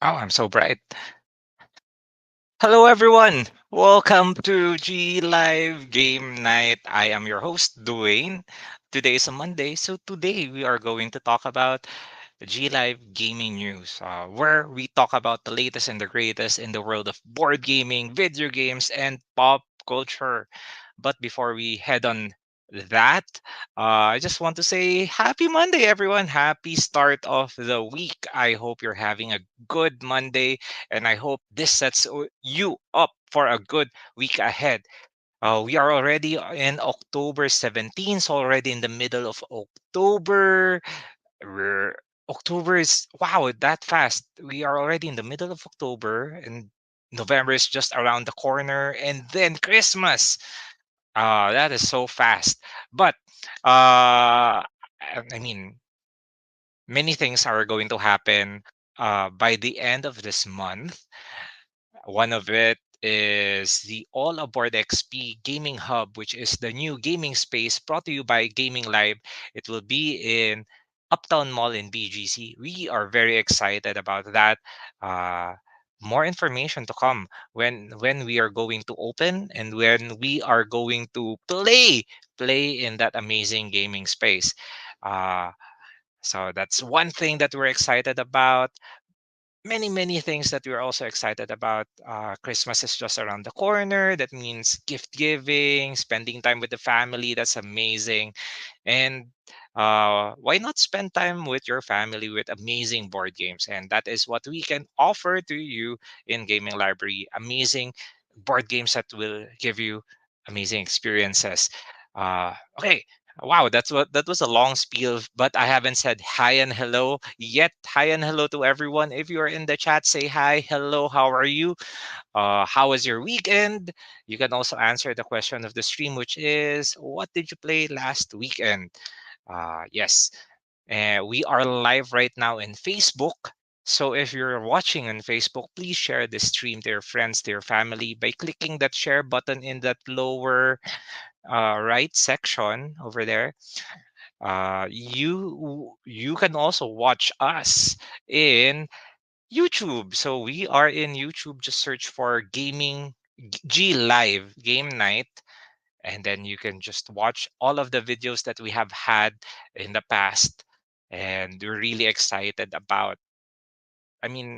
Oh, I'm so bright. Hello, everyone. Welcome to G Live Game Night. I am your host, Dwayne. Today is a Monday, so today we are going to talk about G Live Gaming News, where we talk about the latest and the greatest in the world of board gaming, video games, and pop culture. But before we head on that, I just want to say happy Monday, everyone. Happy start of the week. I hope you're having a good Monday, and I hope this sets you up for a good week ahead. We are already in October 17th, so already in the middle of October. We're October is wow, that fast. We are already in the middle of October and November is just around the corner and then Christmas. That is so fast. But I mean, many things are going to happen by the end of this month. One of it is the All Aboard XP Gaming Hub, which is the new gaming space brought to you by Gaming Live. It will be in Uptown Mall in BGC. We are very excited about that. Uh, More information to come when we are going to open and when we are going to play in that amazing gaming space. Uh, so that's one thing that we're excited about. Many things that we're also excited about. Christmas is just around the corner. That means gift giving, spending time with the family. That's amazing. And why not spend time with your family with amazing board games? And that is what we can offer to you in Gaming Library. Amazing board games that will give you amazing experiences. Okay. Wow, that was a long spiel, but I haven't said hi and hello yet. Hi and hello to everyone. If you are in the chat, say hi, hello, how are you? How was your weekend? You can also answer the question of the stream, which is, what did you play last weekend? Yes, we are live right now in Facebook. So if you're watching on Facebook, please share this stream to your friends, to your family by clicking that share button in that lower right section over there. You can also watch us in YouTube. So we are in YouTube. Just search for Gaming G Live Game Night, and then you can just watch all of the videos that we have had in the past. And we're really excited about,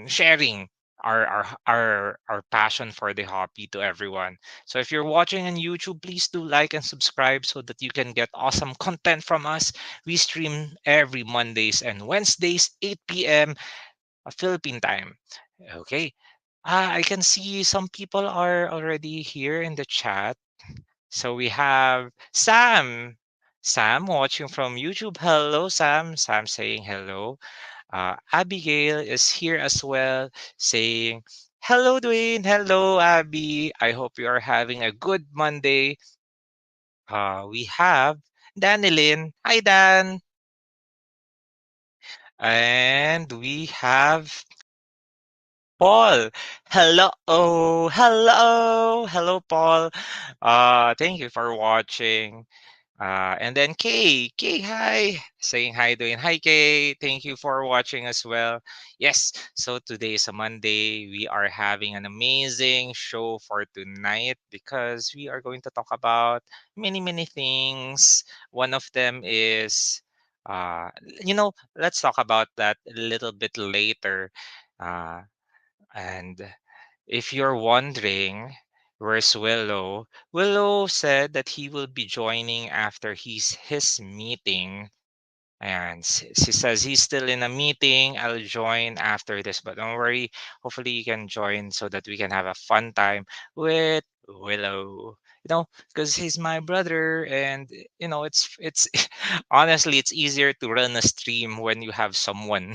sharing our passion for the hobby to everyone. So if you're watching on YouTube, please do like and subscribe so that you can get awesome content from us. We stream every Mondays and Wednesdays, 8 p.m. Philippine time. Okay. I can see some people are already here in the chat. So we have Sam. Sam watching from YouTube. Hello, Sam. Sam saying hello. Abigail is here as well, saying, hello, Dwayne. Hello, Abby. I hope you are having a good Monday. We have Danilyn. Hi, Dan. And we have Paul. Hello. Oh, hello. Hello, Paul. Thank you for watching. And then Kay, hi, saying hi, doing hi, Kay. Thank you for watching as well. Yes, so today is a Monday. We are having an amazing show for tonight because we are going to talk about many things. One of them is, let's talk about that a little bit later. Uh, and if you're wondering, where's Willow? Willow said that he will be joining after his meeting. And she says he's still in a meeting. I'll join after this, but don't worry. Hopefully, you can join so that we can have a fun time with Willow. Because he's my brother, and it's honestly it's easier to run a stream when you have someone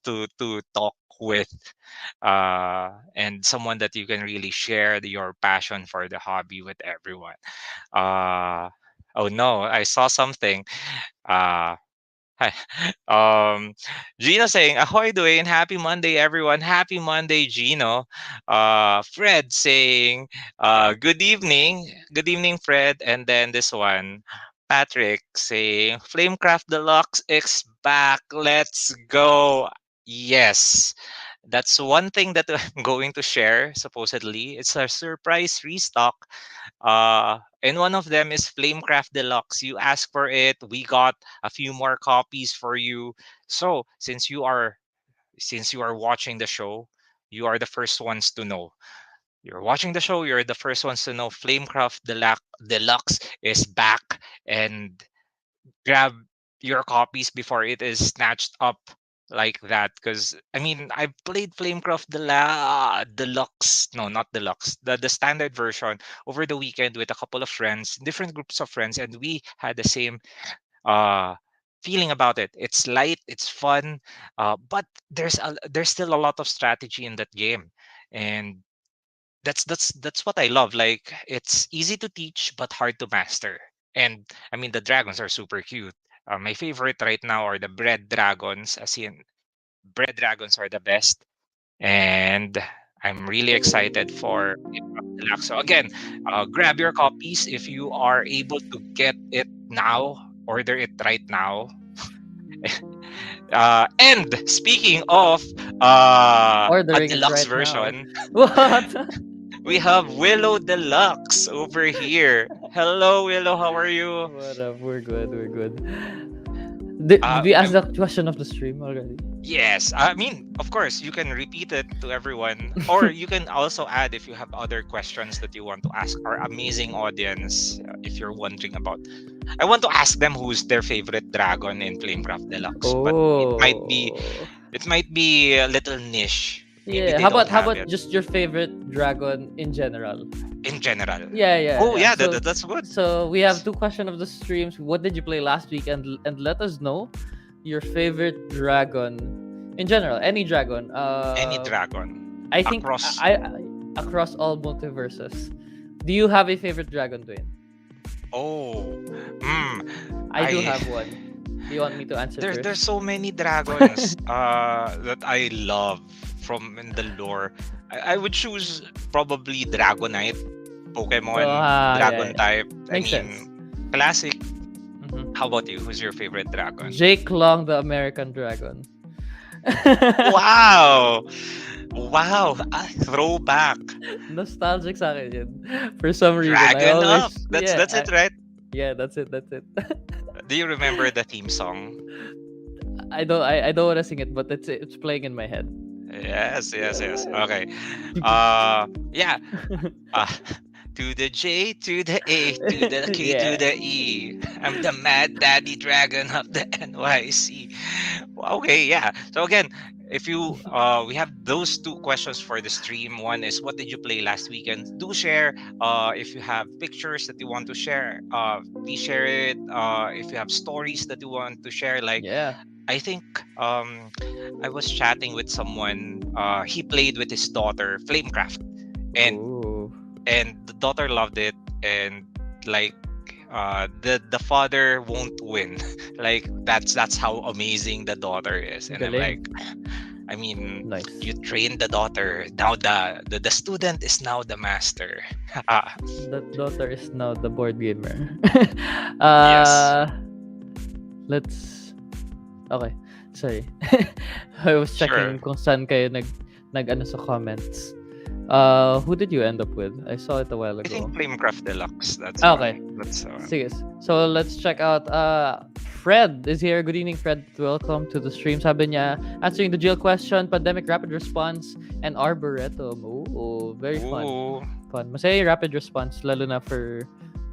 to talk with, and someone that you can really share your passion for the hobby with everyone. Uh, oh no, I saw something. Uh, Hi. Gino saying, Ahoy, Dwayne. Happy Monday, everyone. Happy Monday, Gino. Fred saying, Good evening. Good evening, Fred. And then this one, Patrick saying, Flamecraft Deluxe X back. Let's go. Yes. That's one thing that I'm going to share. Supposedly, it's a surprise restock. And one of them is Flamecraft Deluxe. You asked for it. We got a few more copies for you. So since you are watching the show, you are the first ones to know. You're watching the show. You're the first ones to know. Flamecraft Deluxe is back, and grab your copies before it is snatched up like that. Because I mean, I've played Flamecraft Deluxe, no, not Deluxe, the standard version over the weekend with a couple of friends, different groups of friends, and we had the same uh feeling about it. It's light, it's fun, but there's still a lot of strategy in that game, and that's what I love. Like, it's easy to teach but hard to master. And I mean, the dragons are super cute. My favorite right now are the bread dragons, as in bread dragons are the best. And I'm really excited for Deluxe. So again, grab your copies if you are able to get it now. Order it right now. And speaking of a Ordering it deluxe right now. version, What? we have Willow Deluxe over here. Hello, Willow. How are you? What up? We're good. We're good. Did we ask I'm the question of the stream already? Yes. I mean, of course, you can repeat it to everyone, or you can also add if you have other questions that you want to ask our amazing audience. If you're wondering about, I want to ask them who's their favorite dragon in Flamecraft Deluxe, but Oh. it might be a little niche. Maybe Yeah. they don't How have about it just your favorite dragon in general? in general. Yeah, yeah, Oh yeah. yeah, So that's good. we have two question of the streams. What did you play last week? And let us know your favorite dragon in general. Any dragon. Any dragon I think across. across all multiverses. Do you have a favorite dragon, Dwayne? Oh, mm, I do I have one. Do you want me to answer there's first? so many dragons that I love from in the lore. I would choose probably Dragonite, Oh, Pokemon, yeah, Dragon yeah. type. I Makes mean, sense. classic. How Hmm. about you? Who's your favorite dragon? Jake Long, the American dragon. Wow! Wow! Throwback. Nostalgic sa akin yun. For some reason, I Dragon always, up. That's it, right? yeah, that's it, that's it. Do you remember the theme song? I don't want to sing it, but it's playing in my head. Yes, yes, yes. Okay. Yeah. Uh, to the J, to the A, to the K, to Yeah. the E. I'm the Mad Daddy Dragon of the NYC. Okay, yeah. So again, if you we have those two questions for the stream. One is, what did you play last weekend? Do share. If you have pictures that you want to share, please share it. If you have stories that you want to share, like, Yeah. I think I was chatting with someone. He played with his daughter Flamecraft, and Ooh. the daughter loved it, and like the father won't win. Like, that's how amazing the daughter is. And I'm Galing. like, I mean, Nice. you train the daughter, now the student is now the master. Ah, That daughter is now the board gamer. yes, uh, let's. Okay. Sorry. I was checking sure. kung saan kayo nag ano sa comments. Who did you end up with? I saw it a while I think ago. Flamecraft Deluxe, that's Okay. one, that's the one. Sige. So let's check out Fred is here. Good evening, Fred. Welcome to the stream. Sabi niya, answering the jail question, pandemic rapid response, and arboretum. Oh, very fun. Ooh, Fun. Masaya yung rapid response, lalo na for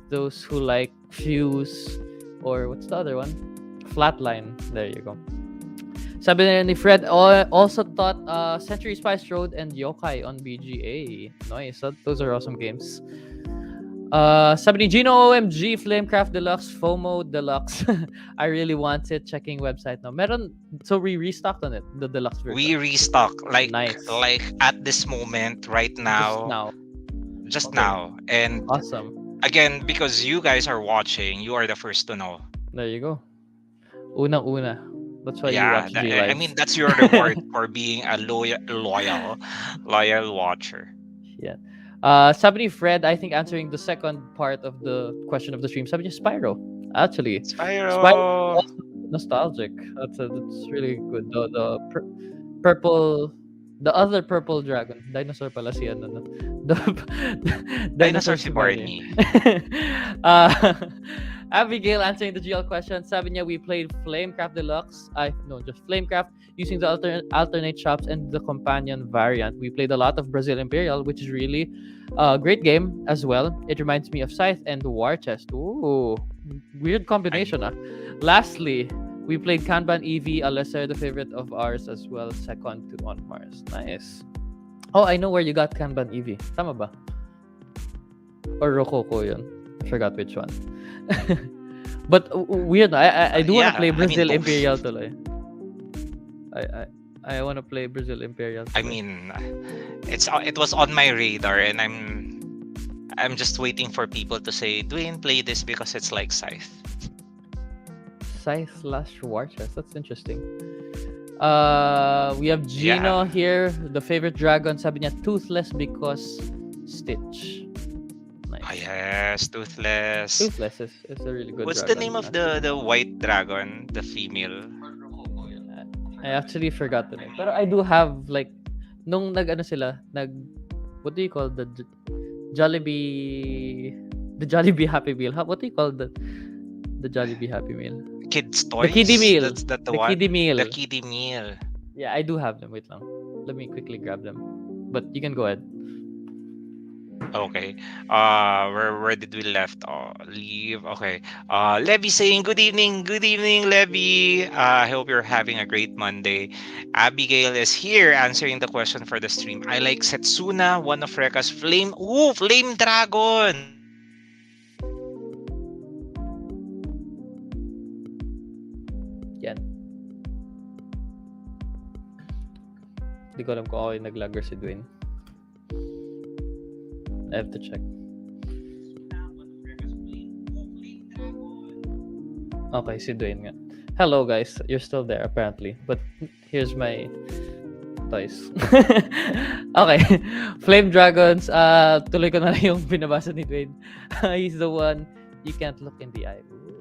those who like Fuse or what's the other one? Flatline. There you go. Sabi na ni Fred, also taught Century Spice Road and Yokai on BGA. Nice. Those are awesome games. Sabi ni Gino, OMG, Flamecraft Deluxe, FOMO Deluxe. I really want it. Checking website now. Meron, so we restocked on it, the deluxe we version. restock Nice. like at this moment right Just now, now. just Okay. now. And Awesome. again, because you guys are watching, you are the first to know. There you go. Unang-una. That's why you Yeah, watch G I Lives. mean, that's your reward for being a loyal watcher. Yeah. Sabi ni Fred, I think answering the second part of the question of the stream, sabi niya Spyro. Actually, Spyro is Spyro. also nostalgic. That's really good. The purple. The other purple dragon. Dinosaur pala si ano, no? The, dinosaur Dinosaur si si Barney. Barney. uh, Abigail answering the GL question. Sabi niya, we played Flamecraft Deluxe. No, just Flamecraft using the alternate shops and the companion variant. We played a lot of Brazil Imperial, which is really a great game as well. It reminds me of Scythe and War Chest. Ooh, weird I combination. Ah. Lastly, we played Kanban EV, a lesser the favorite of ours as well, second to On Mars. Nice. Oh, I know where you got Kanban EV. Tama ba? Or Rococo yun. I forgot which one. But weird. I do want to play yeah, I mean Brazil both. Imperial tuloy. I I I want to play Brazil Imperial I tuloy. mean, it was on my radar, and I'm just waiting for people to say, Dwayne, play this because it's like Scythe. Scythe / War Chest. That's interesting. We have Gino Yeah. here. The favorite dragon. Sabi niya, toothless because Stitch. Ah, Nice. yes, Toothless. Toothless is a really good What's the dragon, name of actually. the white dragon, the female? I actually forgot the name. Pero I do have, like, nung nag-ano sila, what do you call Jollibee, the Jollibee Happy Meal? What do you call the Jollibee Happy Meal? Kids The kiddie toys? meal. That's that the The kiddie one? The meal. kiddie meal. Yeah, I do have them. Wait lang. Let me quickly grab them. But you can go ahead. Okay. Where did we left? Leave. Okay. Levy saying good evening. Good evening, Levy. I hope you're having a great Monday. Abigail is here answering the question for the stream. I like Setsuna, one of Reka's flame. Ooh, flame dragon. Yan. Hindi ko alam kung ako yung nag-lagger si Dwayne. I have to check. Okay, si Dwayne nga. Hello guys, you're still there apparently. But here's my toys. Okay. Flame Dragons. Tuloy ko na lang yung binabasa ni Dwayne. He's the one you can't look in the eye. Ooh.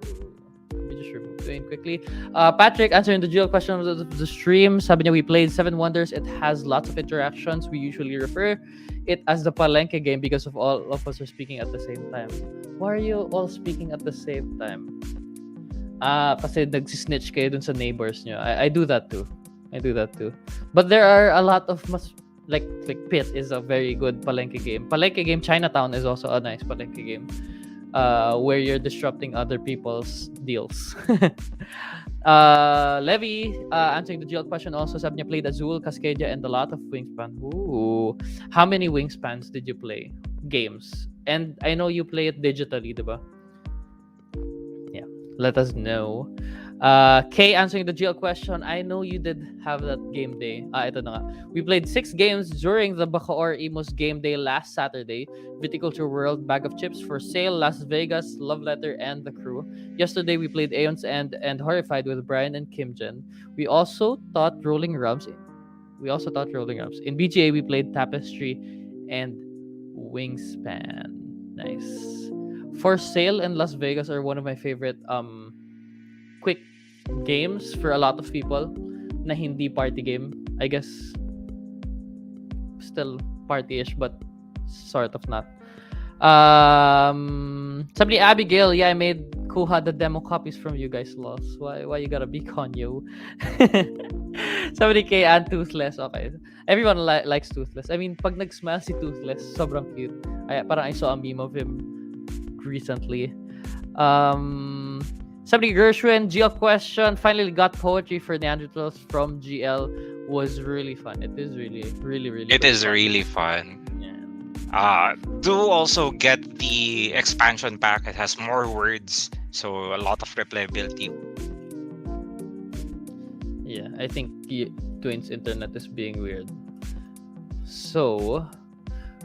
Let me just remove Dwayne quickly. Patrick answering the dual question of the stream. Sabi niya, we played Seven Wonders. It has lots of interactions. We usually refer it as the Palenque game because of all of us are speaking at the same time. Why are you all speaking at the same time? Kasi nagsisnitch kayo dun sa neighbors nyo. I do that too. But there are a lot of like Pit is a very good Palenque game. Palenque game, Chinatown is also a nice Palenque game. Where you're disrupting other people's deals. Levy, answering the GL question also, sabi niya played Azul, Cascadia, and a lot of Wingspan. Ooh. How many Wingspans did you play? Games. And I know you play it digitally, diba? Yeah. Let us know. Kay answering the GL question. I know you did have that game day. Ito na nga. We played 6 games during the Bacoor Emos game day last Saturday. Viticulture World, Bag of Chips for Sale, Las Vegas, Love Letter, and The Crew. Yesterday, we played Aeon's End and Horrified with Brian and Kim Jen. We also taught Rolling Rums. In BGA, we played Tapestry and Wingspan. Nice. For Sale and Las Vegas are one of my favorite quick games for a lot of people na hindi party game. I guess still party-ish but sort of not. Sabi ni Abigail, yeah, I made kuha the demo copies from you guys, lost. Why you gotta be Konyo? Sabi ni Kay, and Toothless. Okay. Everyone likes Toothless. I mean, pag nag-smile si Toothless, sobrang cute. Parang I saw a meme of him recently. Somebody Gershwin, GL question. Finally got poetry for Neanderthals from GL. Was really fun. It is really, really, really It good is fun. really fun. Yeah. Do also get the expansion pack. It has more words, so a lot of replayability. Yeah, I think Twins internet is being weird. So,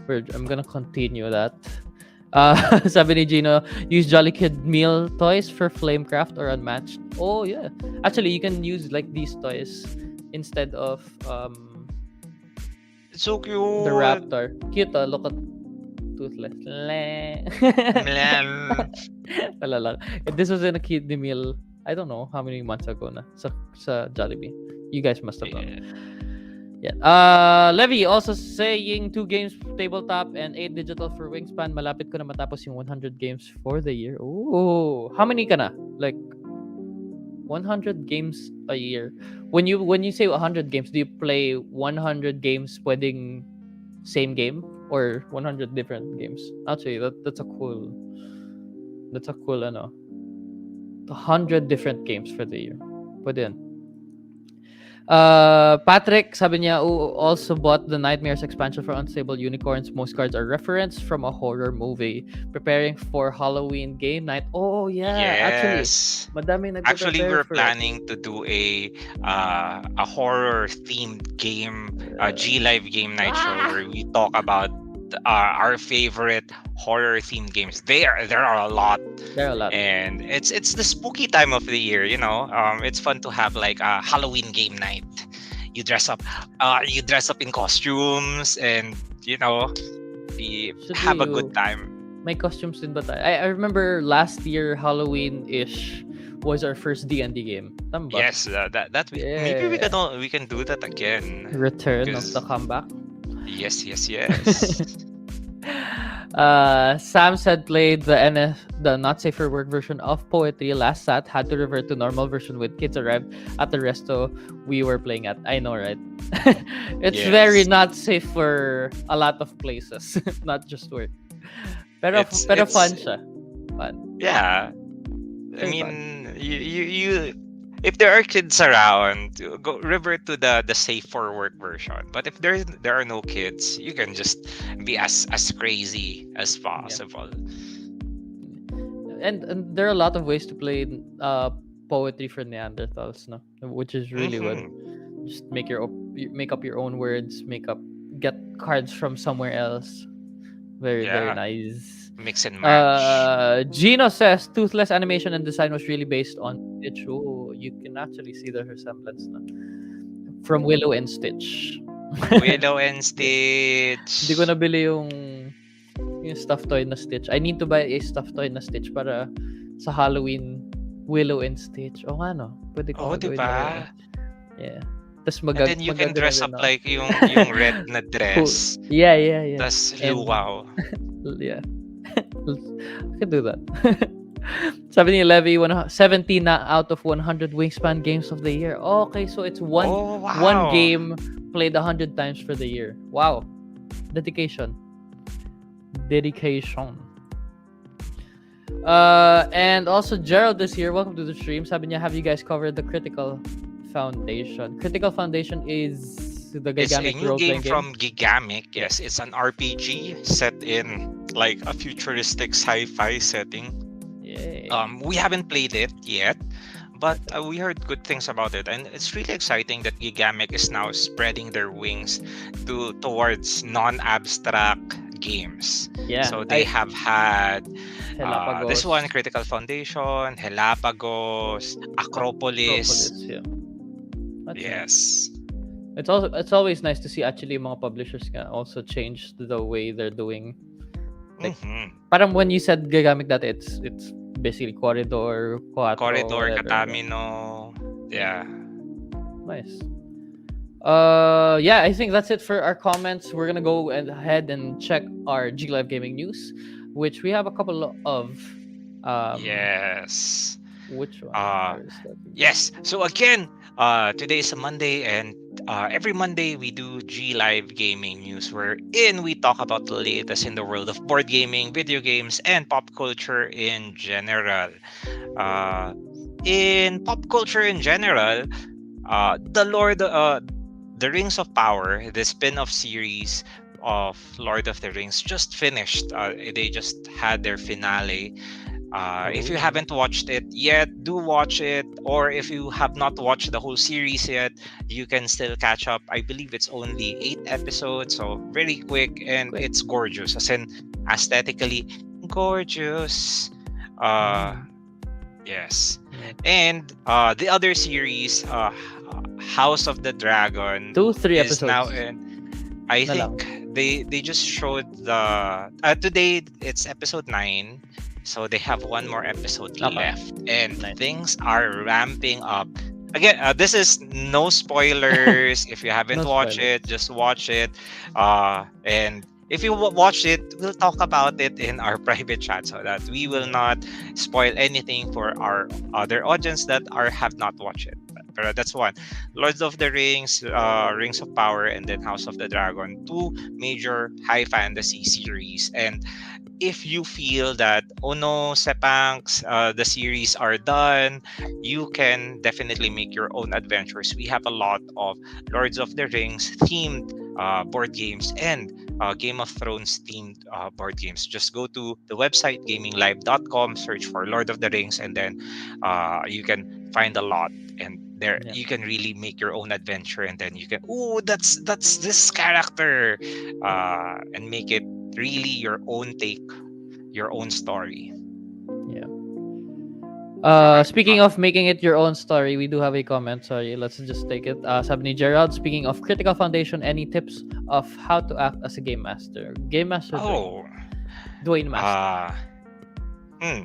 I'm gonna continue that. Sabi ni Gino, use Jolly Kid meal toys for Flamecraft or Unmatched. Oh yeah, actually you can use like these toys instead of It's so cute. the Raptor. Cute, look at Toothless. Wala lang. This was in a kidney meal. I don't know how many months ago na sa Jollibee. You guys must have known. Yeah. Levy also saying 2 games tabletop and 8 digital for Wingspan. Malapit ko na matapos yung 100 games for the year. Ooh. How many ka na? Like 100 games a year. When you say 100 games, do you play 100 games pwedeng same game or 100 different games? Actually, that's a cool ano. 100 different games for the year. Pwede yan. Patrick, sabi niya, also bought the Nightmares expansion for Unstable Unicorns. Most cards are referenced from a horror movie. Preparing for Halloween game night. Oh, yeah. Actually, Yes. madami Actually, nagpe-prepare we're for it. planning to do a horror themed game, a Uh, G Live game night show ah! where we talk about our favorite horror themed games. There are a lot, There are a lot. and it's the spooky time of the year. It's fun to have like a Halloween game night. You dress up, in costumes, and we Should have we a good time. may costumes din ba tayo? I remember last year, Halloween-ish was our first D&D game. Tama ba? Yes, maybe Yeah. we can do that again. Return of the Because comeback. yes, yes, yes. Sam said played the not safe for work version of Poetry last sat, had to revert to normal version with kids arrived at the resto we were playing at. I know, right? It's very Yes. not safe for a lot of places, not just work. Pero It's fun siya. Fun. yeah. I Very fun. mean, you if there are kids around, go revert to the safe for work version. But if there are no kids, you can just be as crazy as Yeah. possible. And there are a lot of ways to play poetry for Neanderthals, no? Which is really good. Hmm. Just make up your own words, get cards from somewhere else. Very, very Yeah, nice. mix and match. Gino says toothless animation and design was really based on Stitch. Oh, you can actually see the resemblance na. From Willow and Stitch. Willow and Yeah. Hindi ko Stitch. nabili yung stuffed toy na Stitch. I need to buy a stuffed toy na Stitch para sa Halloween Willow and Stitch. O nga no, pwede ko Oh, nga gawin na rin diba? yun. Yeah. Tapos And then you can dress up magagano like yung red na dress. Yeah, yeah, yeah. Tas And luwaw. yeah. I can do that. Sabi ni Levy, 70 na out of 100 Wingspan games of the year. Okay, so it's Oh, one wow. game played 100 times for the year. Wow. Dedication. And also Gerald this year, welcome to the stream. Sabi niya, have you guys covered the Critical Foundation? Critical Foundation is the It's a Gigamic new role-playing game game. from Gigamic. Yes, it's an RPG set in like a futuristic sci-fi setting. Yay. We haven't played it yet, but we heard good things about it, and it's really exciting that Gigamic is now spreading their wings towards non-abstract games. Yeah. So they have had this Galapagos. one, Critical Foundation, Helapagos, Acropolis. Yeah. That's nice. Yes. It's always nice to see actually mga publishers can also change the way they're doing. Like, parang when you said Gigamic that it's basically Corridor, Quattro, Corridor, whatever. Katamino. Yeah. Nice. Yeah, I think that's it for our comments. We're gonna go ahead and check our G Live Gaming news, which we have a couple of. Yes. Which one? Where is that? Yes. So again, today is a Monday, and every Monday we do G Live Gaming news, wherein we talk about the latest in the world of board gaming, video games, and pop culture in general. In pop culture in general, the Rings of Power, the spin-off series of Lord of the Rings, just finished. They just had their finale. If you haven't watched it yet, do watch it. Or if you have not watched the whole series yet, you can still catch up. I believe it's only 8 episodes, so very quick, and it's gorgeous. As in, aesthetically gorgeous. Yes. And the other series, House of the Dragon, 2-3 is episodes. now in. I think they just showed the today it's episode 9. So they have one more episode left, and things are ramping up again, this is no spoilers. If you haven't No watched it, spoilers. just watch it. And if you watch it, we'll talk about it in our private chat so that we will Yeah. not spoil anything for our other audience that are have not watched it. But that's one. Lords of the Rings, Rings of Power, and then House of the Dragon, two major high fantasy series. And if you feel that, oh no, Sepangs, the series are done, you can definitely make your own adventures. We have a lot of Lords of the Rings themed board games and Game of Thrones themed board games. Just go to the website gaminglive.com, search for Lord of the Rings, and then you can find a lot. And there Yeah. you can really make your own adventure, and then you can, oh, that's this character, and make it really your own take, your own story. Yeah. Okay. Speaking of making it your own story, we do have a comment. Sorry, let's just take it. Sabi ni Gerald, speaking of Critical Foundation, any tips of how to act as a game master? Game master Dwayne. Oh, Dwayne Master. uh, hmm.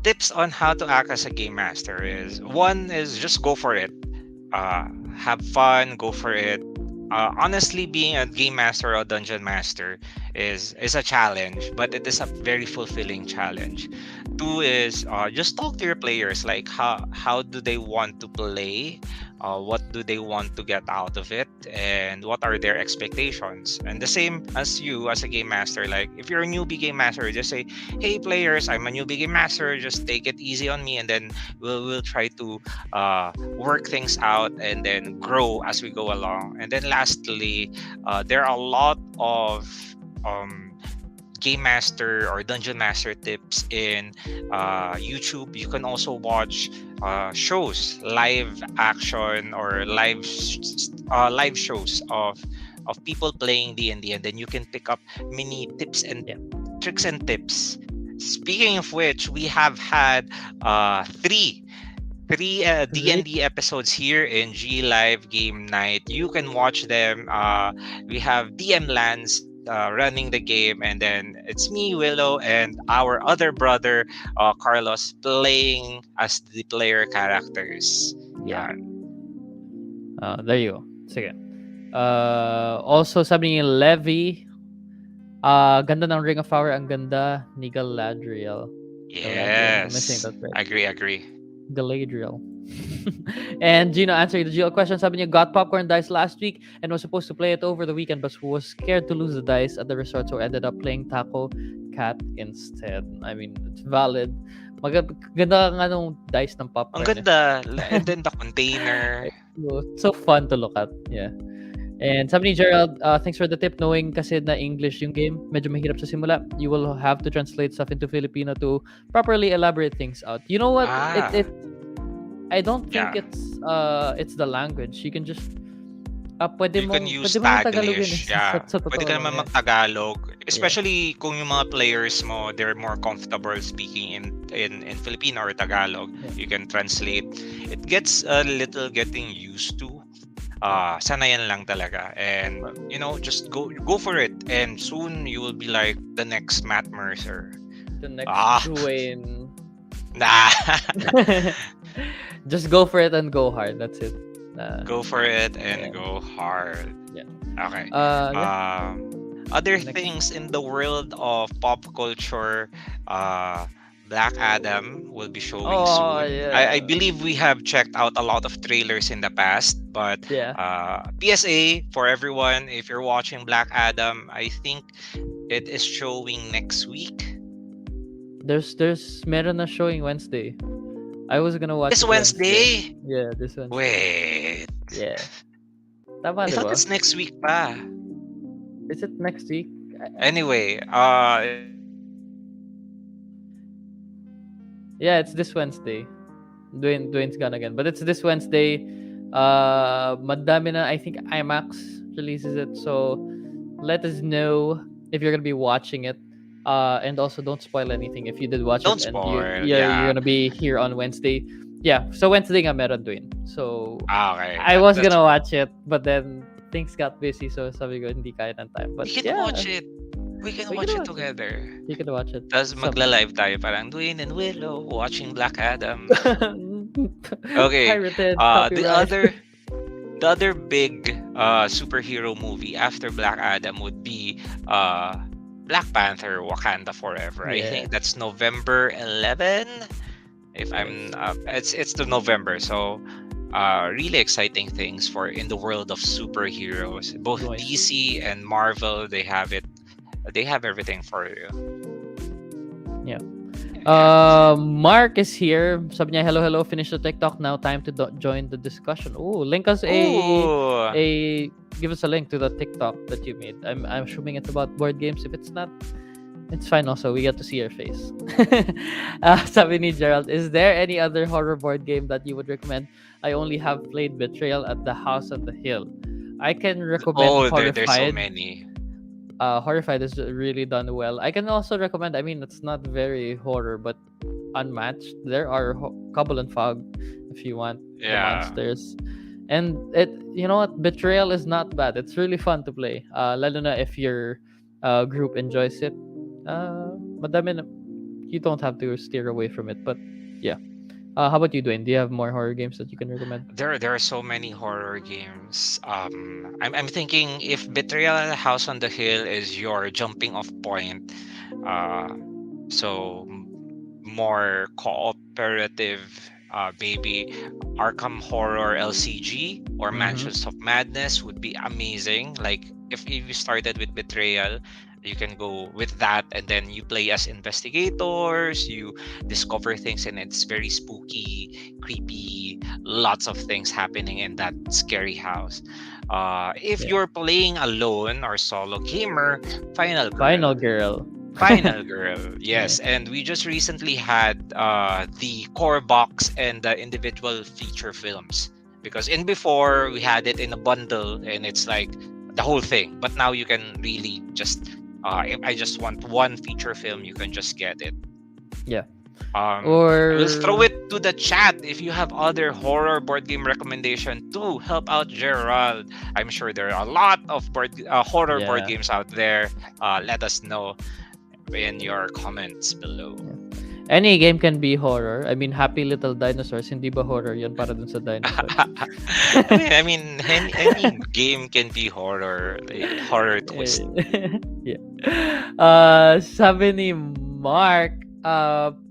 Tips on how to act as a game master is, one is just go for it. Have fun, go for it. Honestly, being a game master or dungeon master is a challenge, but it is a very fulfilling challenge. Two is, just talk to your players, like how do they want to play, what do they want to get out of it, and what are their expectations. And the same as you as a game master, like if you're a newbie game master, just say, hey players, I'm a newbie game master, just take it easy on me, and then we'll try to work things out and then grow as we go along. And then lastly, there are a lot of um, game master or dungeon master tips in YouTube. You can also watch shows, live action or live shows of people playing D&D, and then you can pick up many tips and Yeah. tricks and tips. Speaking of which, we have had three Right. D&D episodes here in G Live Game Night. You can watch them. We have DM Lance running the game, and then it's me, Willow, and our other brother, Carlos, playing as the player characters. Yeah. Yan. There you go. Sige. Also, sabi ni Levi, ganda ng Ring of Power, ang ganda ni Galadriel. Galadriel, am I saying Yes. that right? Agree. Galadriel. And Gino answering the GL question, sabi niya, got popcorn dice last week and was supposed to play it over the weekend but was scared to lose the dice at the resort, so ended up playing Taco Cat instead. I mean, it's valid. Maganda nga nung dice ng Ang popcorn. ganda. And then the container. It's so fun to look at. Yeah. And sabi ni Gerald, thanks for the tip. Knowing kasi na English yung game, medyo mahirap sa simula. You will have to translate stuff into Filipino to properly elaborate things out. You know what? Ah, I don't think yeah. it's the language. You can just You can use pwede mong Tagalogin Taglish. Yeah. sa Pwede totoo ka lang. naman Yeah. mag-Tagalog. Yeah. Especially kung yung mga players mo, they're more comfortable speaking in Filipino or Tagalog. Yeah. You can translate. It gets a little getting used to. Sanayan lang talaga. And, just go for it. And soon, you will be like the next Matt Mercer. The next Ah, Dwayne. nah. Just go for it and go hard. That's it. Go for it and Yeah. go hard. Yeah. Okay. Yeah. Other Next. things in the world of pop culture, Black Adam will be showing Oh soon. I yeah. believe we have checked out a lot of trailers in the past, but Yeah. PSA for everyone, if you're watching Black Adam, I think it is showing next week. There's meron na showing Wednesday. I was gonna watch This it Wednesday. Wednesday? Yeah, this Wednesday. Wait. Yeah. Tama, I di thought ba? it's next week pa. Is it next week? Anyway, Yeah, it's this Wednesday. Dwayne's gone again, but it's this Wednesday. Madami na, I think IMAX releases it, so let us know if you're gonna be watching it. And also don't spoil anything if you did watch don't it and spoil. you're Yeah. gonna be here on Wednesday. Yeah, so Wednesday nga meron Dwayne. So Okay. I was That's gonna watch it, but then things got busy, so sabi ko hindi kaya ng time. But We can yeah, watch it. We can we watch can it watch it. together. You can watch it. Tapos Some- magla-live tayo parang Dwayne and Willow watching Black Adam. Okay. Pirated Uh, the copyright. other the other big superhero movie after Black Adam would be uh Black Panther: Wakanda Forever. I Yeah, think that's November 11. If I'm nice. it's the November, so really exciting things for in the world of superheroes. Both Nice. DC and Marvel, they have everything for you. Yeah. Yeah. Mark is here. Sabi niya, hello, hello. Finish the TikTok now. Time to join the discussion. Oh, link us Ooh. give us a link to the TikTok that you made. I'm assuming it's about board games. If it's not, it's fine. Also, we get to see your face. Sabi ni Gerald, is there any other horror board game that you would recommend? I only have played Betrayal at the House on the Hill. I can recommend Oh, there's so Horrified. many. Horrified is really done well. I can also recommend. I mean, it's not very horror, but unmatched. There are Cobble and Fog if you want the Yeah. monsters. And it, you know what, Betrayal is not bad. It's really fun to play. Lalo na if your group enjoys it. Madami na, you don't have to steer away from it. But yeah. How about you, Dwayne? Do you have more horror games that you can recommend? There are so many horror games. I'm thinking if Betrayal at the House on the Hill is your jumping off point, uh, so more cooperative, maybe Arkham Horror LCG or Mm-hmm. Mansions of Madness would be amazing. Like if you started with Betrayal, you can go with that, and then you play as investigators. You discover things, and it's very spooky, creepy. Lots of things happening in that scary house. If Yeah. you're playing alone or solo gamer, Final Final Girl. Girl. Final Girl, Yeah. yes. And we just recently had the core box and the individual feature films. Because in before, we had it in a bundle and it's like the whole thing. But now you can really just, if I just want one feature film, you can just get it. Yeah. I will throw Or it to the chat if you have other horror board game recommendation to help out Gerald. I'm sure there are a lot of horror board yeah. games out there. Let us know in your comments below. Yeah. Any game can be horror. I mean, Happy Little Dinosaurs, hindi ba horror yun para dun sa dinosaurs? Any game can be horror, like horror twist. Yeah. Sabi ni Mark,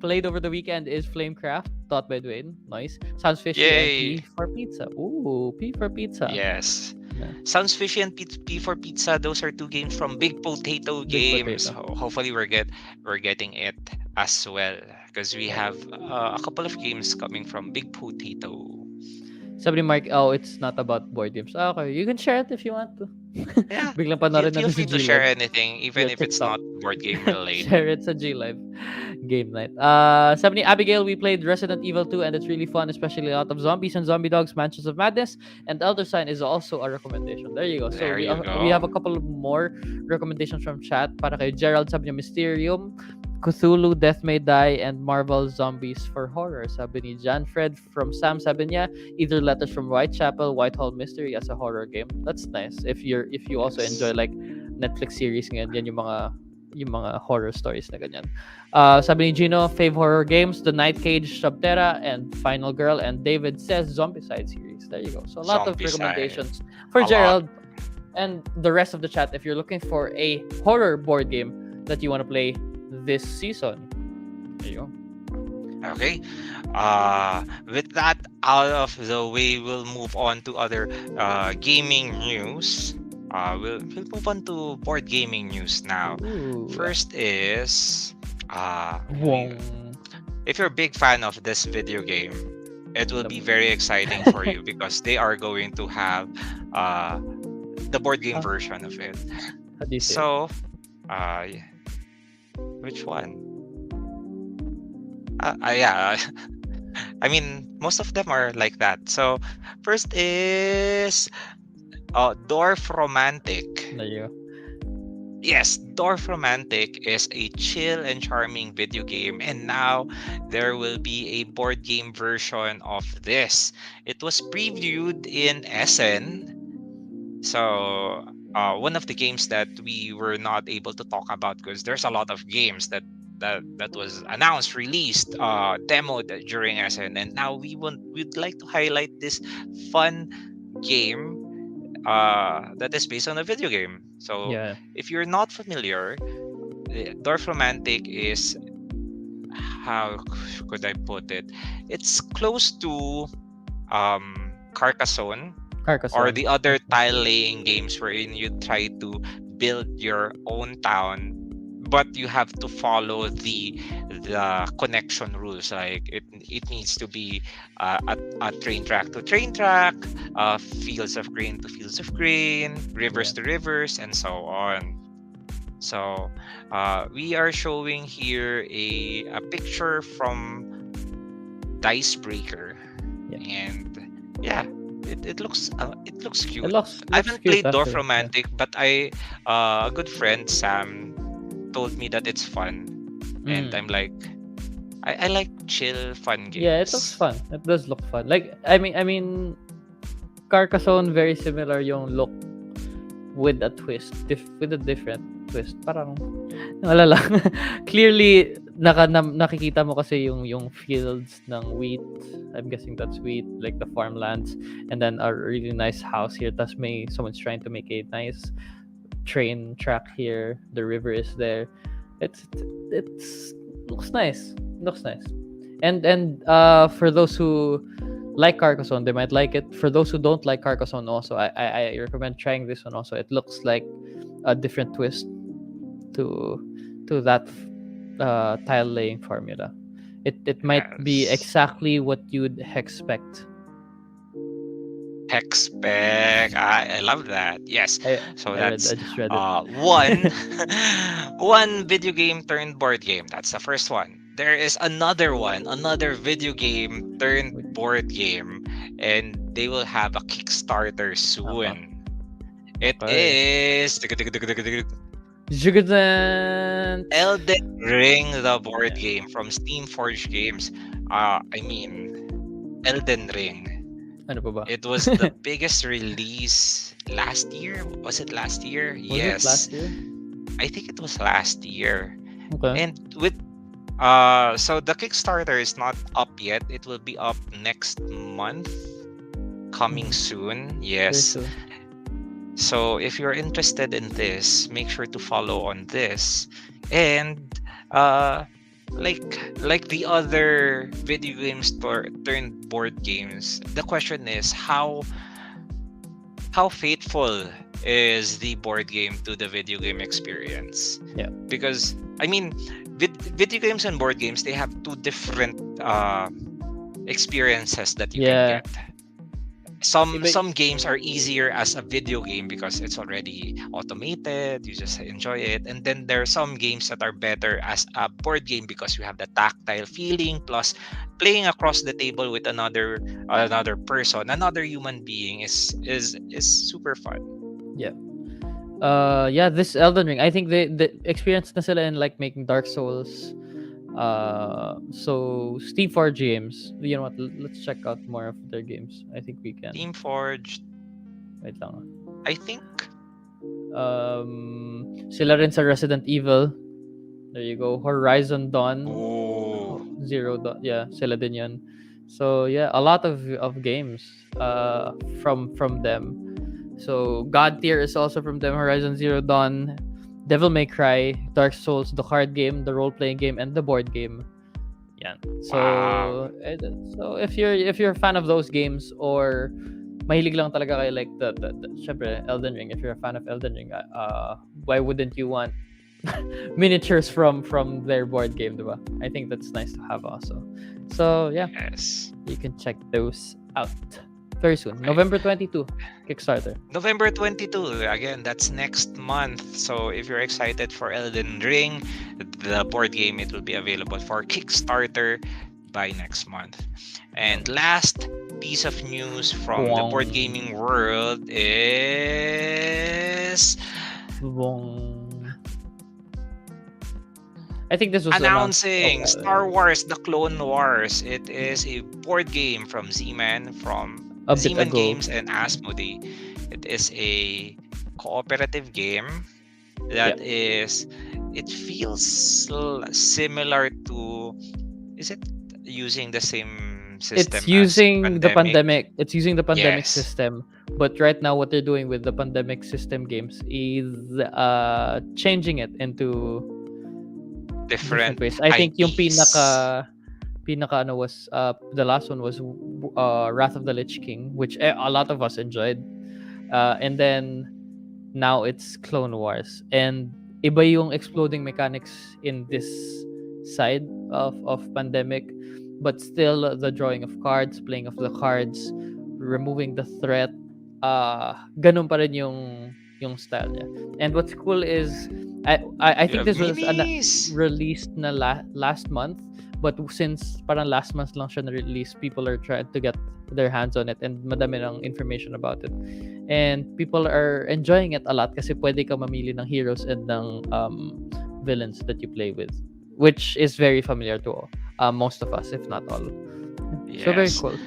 played over the weekend is Flamecraft, taught by Dwayne. Nice. Sounds fishy and Yay! P for pizza. Ooh, P for pizza. Yes. Yeah. Sounds Fishy and P for Pizza. Those are two games from Big Potato Big Games. potato. Hopefully we're getting it as well because we Yeah. have a couple of games coming from Big Potato. Sabi ni Mark, oh, it's not about board games. Ah, okay, you can share it if you want to. Yeah, Biglang panoorin feel natin sa free to G share Live. anything, even Your if it's TikTok. not board game related. Share it sa G Live game night. Sabi ni Abigail, we played Resident Evil 2 and it's really fun, especially a lot of zombies and zombie dogs, Mansions of Madness, and Elder Sign is also a recommendation. There you go. So There you we have go. a couple of more recommendations from chat para kay Gerald. Sabi niya Mysterium, Cthulhu, Death May Die, and Marvel Zombies for horror. Sabi ni John Fred from Sam. Sabi niya either Letters from Whitechapel, Whitehall Mystery as a horror game. That's nice. If you also enjoy Yes. like Netflix series ngayon, yan yung mga horror stories na ganyan. Sabi ni Gino, fave horror games, The Night Cage, Subterra, and Final Girl. And David says Zombicide series. There you go. So a lot of Zombie side. recommendations for A lot. Gerald and the rest of the chat if you're looking for a horror board game that you want to play this season. There you go. Okay. With that out of the way, we'll move on to other gaming news. We'll move on to board gaming news now. Ooh. First is we Wong. if you're a big fan of this video game, it will Alam be mo. very exciting for you because they are going to have uh the board game Ah, version of it. how do you say it? So, uh, which one? Yeah, I mean, most of them are like that. So, first is Dwarf Romantic. There you go. Yes, Dwarf Romantic is a chill and charming video game, and now there will be a board game version of this. It was previewed in Essen, so one of the games that we were not able to talk about because there's a lot of games that that was announced, released, demoed during SN, and now we'd like to highlight this fun game that is based on a video game. So Yeah. if you're not familiar, Dorf Romantic is, how could I put it? It's close to Carcassonne or Carcassonne. the other tile laying games wherein you try to build your own town, but you have to follow the connection rules. Like it needs to be a train track to train track, fields of grain to fields of grain, rivers Yeah. to rivers, and so on. So we are showing here a picture from Dicebreaker, Yeah. and yeah, it looks It cute. I looks haven't cute played Dorf actually. Yeah. Romantic, but a good friend Sam told me that it's fun, and I'm Mm. like, I like chill fun Yeah, it looks games. fun. It does look fun. Like I mean Carcassonne very similar yung look with a twist, with a different twist. Parang wala lang. Clearly nakikita mo kasi yung fields ng wheat. I'm guessing that's wheat, like the farmlands, and then a really nice house here. Tas may someone's trying to make a nice train track here. The river is there. It's looks nice. Looks nice. And for those who like Carcassonne, they might like it. For those who don't like Carcassonne, also I recommend trying this one. Also, it looks like a different twist to that tile laying formula. It might be Yes. exactly what you'd expect. Tech spec. I love that. Yes. So I that's just read it. one one video game turned board game. That's the first one. There is another one, another video game turned board game, and they will have a Kickstarter Okay. soon. It Okay. is Jugurtant. Elden Ring, the board Yeah. game from Steam Forge Games. I mean, Elden Ring. Ano pa ba? It was the biggest release last year. Was it last year? Was it Yes, last year? I think it was last year. Okay. And with so the Kickstarter is not up yet. It will be up next month, coming Mhm. soon. Very Yes. soon. So if you're interested in this, make sure to follow on this. And uh like the other video games turned board games, the question is how faithful is the board game to the video game experience? Yeah. Because I mean, video games and board games, they have two different experiences that you can Yeah. get. some But some games are easier as a video game because it's already automated, you just enjoy it, and then there are some games that are better as a board game because you have the tactile feeling, plus playing across the table with another person, another human being is super fun. yeah. Yeah, this Elden Ring. I think the experience na sila in like making Dark Souls. So Steam Forge Games. You know what? Let's check out more of their games. I think we can. Team Forge, Wait lang. I think. Sila rin sa Resident Evil. There you go. Horizon Dawn. Oh, Zero Dawn. Yeah, sila din yan. So yeah, a lot of games from them. So God Tier is also from them. Horizon Zero Dawn, Devil May Cry, Dark Souls, the card game, the role playing game, and the board game. Yeah. wow. So if you're a fan of those games, or mahilig lang talaga kayo like the syempre Elden Ring. If you're a fan of Elden Ring, why wouldn't you want miniatures from their board game, diba? I think that's nice to have also. So yeah, Yes. you can check those out very soon. Okay. November 22, Kickstarter. November 22, again, that's next month. So if you're excited for Elden Ring, the board game, it will be available for Kickstarter by next month. And last piece of news from the board Bong. gaming world is Bong. I think this was announced. announcing Oh, Star Wars: The Clone Wars. It is a board game from Z-Man, from a bit Z-Man ago. Games and Asmodee. It is a cooperative game that Yeah. is it feels similar to, is it using the same It's system as using the pandemic? pandemic. It's using the pandemic Yes, system. But right now, what they're doing with the pandemic system games is changing it into different different ways. I think yung IPs. pinaka ano was the last one was Wrath of the Lich King, which a lot of us enjoyed. And then now it's Clone Wars, and iba yung exploding mechanics in this side of pandemic, but still the drawing of cards, playing of the cards, removing the threat, ganun pa rin yung style niya. And what's cool is I You think have this was minis. released na last month, but since parang last month lang siya na-release, people are trying to get their hands on it, and madami ng information about it. And people are enjoying it a lot kasi pwede ka mamili ng heroes and ng villains that you play with, which is very familiar to most of us, if not all. So very Yes. cool.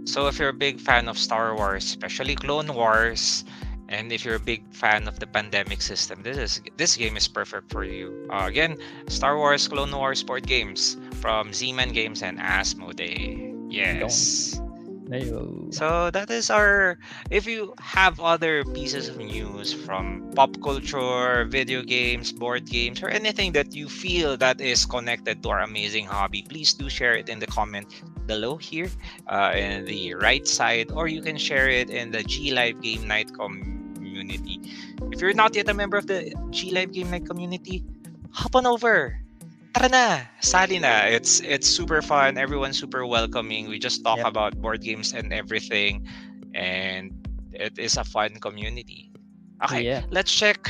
So if you're a big fan of Star Wars, especially Clone Wars, and if you're a big fan of the pandemic system, this game is perfect for you. Again, Star Wars Clone Wars board games from Z-Man Games and Asmodee. Don't. Yes. There you go. So that is our. If you have other pieces of news from pop culture, video games, board games, or anything that you feel that is connected to our amazing hobby, please do share it in the comment below here, in the right side, or you can share it in the G Live Game Night community. If you're not yet a member of the G Live Game Night community, hop on over. Tara na, sali na. It's super fun. Everyone's super welcoming. We just talk Yep. about board games and everything, and it is a fun community. Okay, Yeah. let's check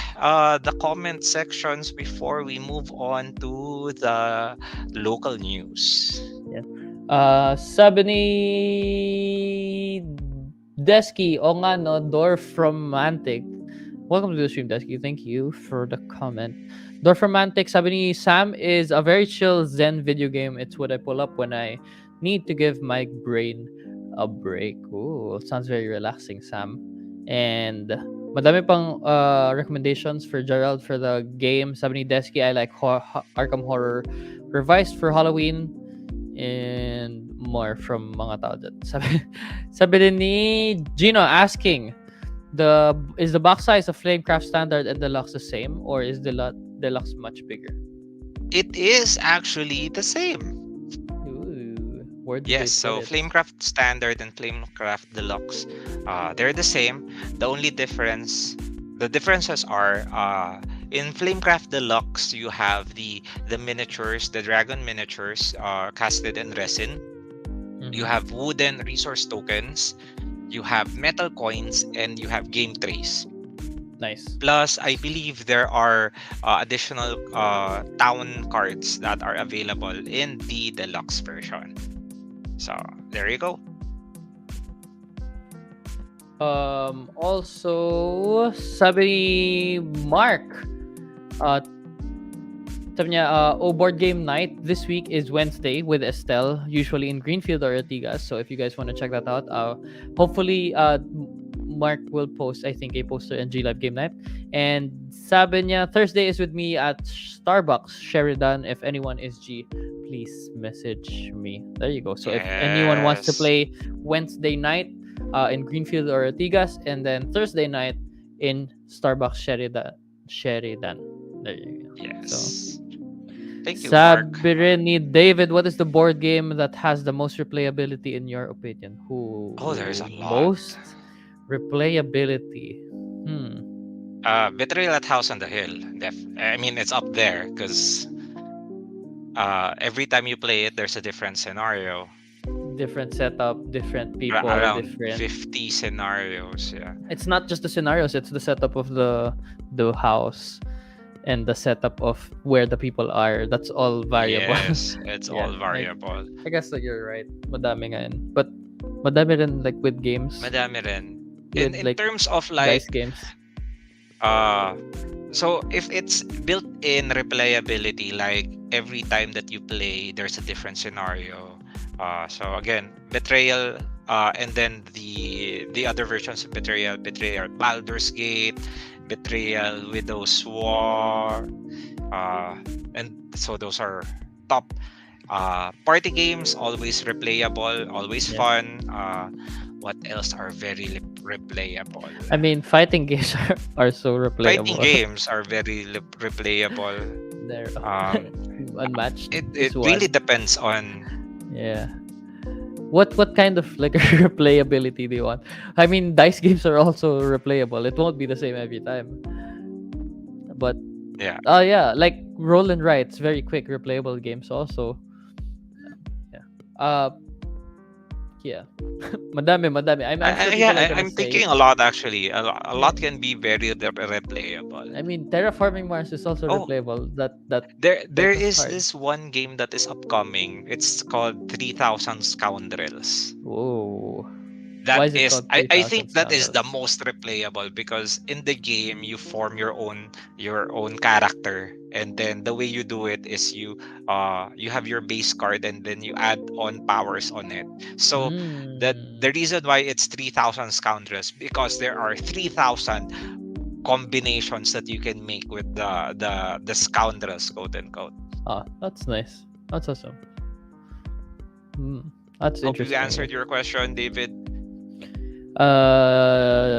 the comment sections before we move on to the local news. Yeah. Sabi ni Desky, o nga no, Dorfromantic. Welcome to the stream, Desky. Thank you for the comment. Dorfromantic, sabi ni Sam, is a very chill Zen video game. It's what I pull up when I need to give my brain a break. Ooh, sounds very relaxing, Sam. And madami pang recommendations for Gerald for the game. Sabi ni Desky, I like Arkham Horror Revised for Halloween, and more from mga tao dyan. Sabi din ni Gino asking, is the box size of Flamecraft Standard and Deluxe the same, or is the Deluxe much bigger? It is actually the same. Ooh, where did Yes, they put so it? Flamecraft Standard and Flamecraft Deluxe, they're the same. The only differences are, in Flamecraft Deluxe, you have the miniatures, the dragon miniatures, casted in resin. You have wooden resource tokens, you have metal coins, and you have game trays. Nice. Plus, I believe there are additional town cards that are available in the deluxe version. So there you go. Also, sabi ni Mark, sabi niya, board game night this week is Wednesday with Estelle, usually in Greenfield or Ortigas. So if you guys want to check that out, hopefully Mark will post, I think, a poster in G Live Game Night. And sabi niya, Thursday is with me at Starbucks, Sheridan. If anyone is G, please message me. There you go. So if anyone wants to Yes. play Wednesday night in Greenfield or Ortigas, and then Thursday night in Starbucks, Sheridan. There you go. Yes. So, Thank you, Mark. sabi rin ni David, what is the board game that has the most replayability in your opinion? Oh, there's a lot. Most replayability. Betrayal at House on the Hill. I mean, it's up there because every time you play it, there's a different scenario. Different setup, different people, Around different 50 scenarios. Yeah. It's not just the scenarios, it's the setup of the house and the setup of where the people are. That's all variable. Yes, it's Yeah, all variable. I guess that you're right. Madami nga yun. But madami rin like with games. Madami rin. With, In like, terms of like dice games. so if it's built in replayability, like every time that you play there's a different scenario. So again, Betrayal, and then the other versions of Betrayal, Baldur's Gate, Betrayal, Widow's War, Uh, and so those are top. Party games, always replayable, always Yeah. fun. What else are very replayable? I mean, fighting games are so Fighting replayable. games are very replayable. They're Um, unmatched it is really one. depends on. Yeah. What kind of like replayability do you want? I mean, dice games are also replayable. It won't be the same every time. But Yeah, yeah, like roll and write, it's very quick replayable games also. Yeah. Yeah. madami. I'm sure people are gonna I'm say. thinking a lot actually. A Yeah. lot can be very replayable. I mean, terraforming Mars is also Oh, replayable. That there that was is hard. this one game that is upcoming. It's called 3000 Scoundrels. Whoa. Why That is it is, called I think 3,000 that is the scoundrels? most replayable because in the game you form your own character, and then the way you do it is you have your base card and then you add on powers on it. So that Mm. the reason why it's 3000 scoundrels because there are 3000 combinations that you can make with the scoundrels, quote unquote. Ah, that's nice. That's awesome. Hmm. That's Hope you interesting. answered your question, David.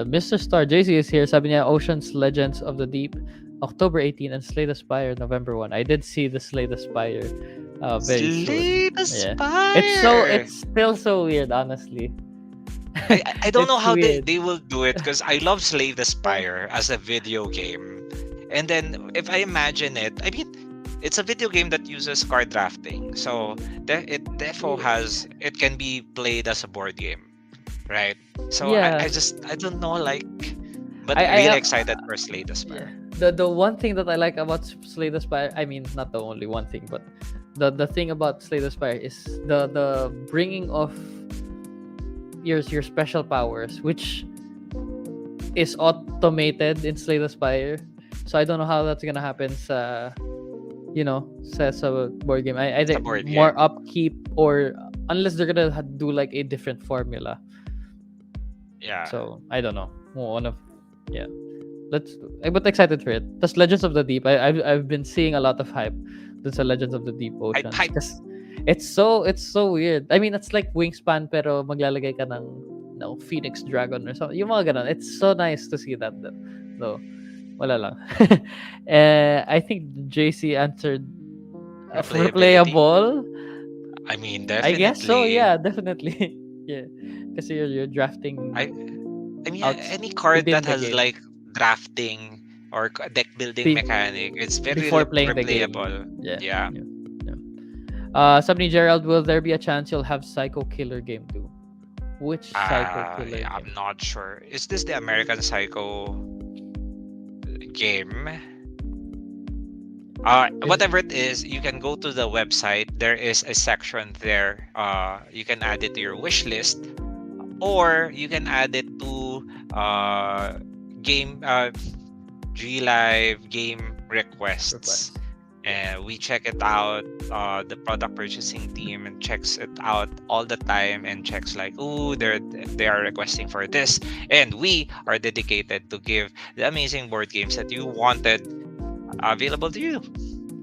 Mr. Star JC is here. Sabi niya, Ocean's Legends of the Deep, October 18, and Slay the Spire, November 1. I did see the Slay the Spire very soon. Slay the Yeah. Spire. It's still so weird, honestly. I don't know It's how weird. they will do it because I love Slay the Spire as a video game. And then if I imagine it, I mean, it's a video game that uses card drafting. So it therefore has it can be played as a board game, right? So Yeah. I don't know like but I really excited for Slay the yeah. Spire. The one thing that I like about Slay the Spire, I mean, not the only one thing, but the thing about Slay the Spire is the bringing of your special powers, which is automated in Slay the Spire. So I don't know how that's gonna happen sa sa board game. I It's a think board more game. upkeep, or unless they're gonna do like a different formula. Yeah. So I don't know. One of yeah. Let's. I'm but excited for it. That's Legends of the Deep. I've been seeing a lot of hype. That's a Legends of the Deep Hype Oceans hype. because it's so weird. I mean, it's like Wingspan pero maglalagay ka ng no Phoenix Dragon or something. Yung mga ganun. It's so nice to see that. No, wala lang. I think JC answered Replayability. replayable. I mean I guess so. definitely. Yeah, definitely. Yeah, because you're drafting I I mean, out any card within that the has game. like drafting or deck building Be- mechanic, it's very Before playing the game. replayable. Yeah. Yeah. Yeah. Yeah. Somebody Gerald, will there be a chance you'll have Psycho Killer game too? Which Psycho Killer Yeah, game? I'm not sure. Is this the American Psycho game? Is Whatever it is, you can go to the website. There is a section there. You can add it to your wish list, or you can add it to game Glive game requests, request? and we check it out. The product purchasing team and checks it out all the time and checks like, oh, they are requesting for this, and we are dedicated to give the amazing board games that you wanted available to you.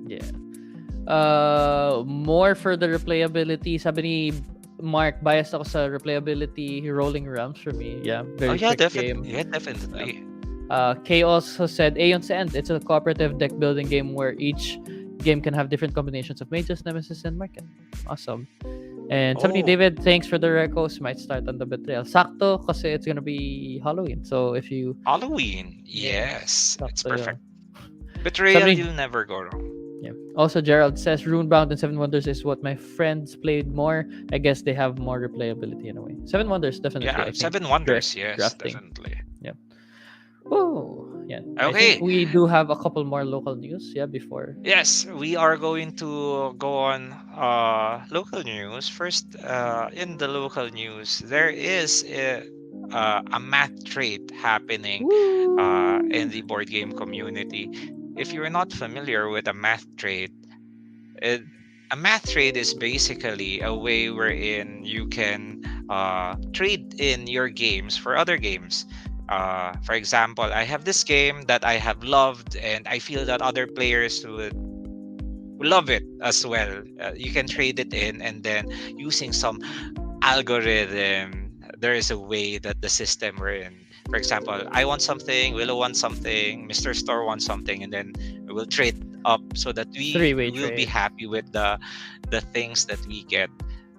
Yeah. More for the replayability. Sabi ni Mark, biased ako sa replayability Rolling Realms for me. Yeah, Oh very yeah, quick definitely. game. Yeah, Yeah. definitely. Kay also said Aeon's End. It's a cooperative deck building game where each game can have different combinations of mages, nemesis, and market. Awesome. And somebody, Oh, David, thanks for the recos. Might start on the betrayal. Sakto kasi it's gonna be Halloween. So if you Halloween. yeah, Yes, it's sakto yun. perfect. Betrayal, Somebody you'll never go wrong. yeah. Also Gerald says Runebound and Seven Wonders is what my friends played more. I guess they have more replayability in a way. Seven Wonders definitely, Yeah, I think. Seven Wonders. Yes, Drafting. definitely. Yeah. Oh, yeah. I think Okay. we do have a couple more local news, yeah, before. Yes, we are going to go on local news. First, in the local news, there is a math trade happening in Woo! the board game community. If you're not familiar with a math trade, it, a math trade is basically a way wherein you can trade in your games for other games. For example, I have this game that I have loved, and I feel that other players would love it as well. You can trade it in, and then using some algorithm, there is a way that the system we're in. For example, I want something, Willow wants something, Mr. Store wants something, and then we'll trade up so that we Three-way will be trade. happy with the things that we get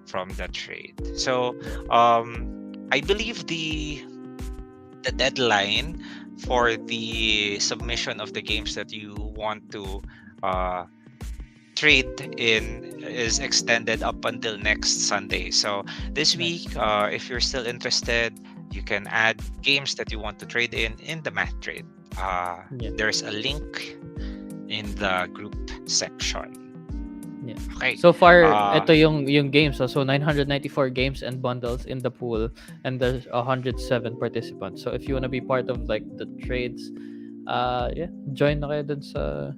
from the trade. So Yeah. I believe the deadline for the submission of the games that you want to uh, trade in is extended up until next Sunday. So this Nice. week, if you're still interested, you can add games that you want to trade in the math trade. Yeah. There's a link in the group section. Yeah. Okay. So far, Uh, ito yung games. So 994 games and bundles in the pool, and there's 107 participants. So if you wanna be part of like the trades, yeah, join na kayo dun sa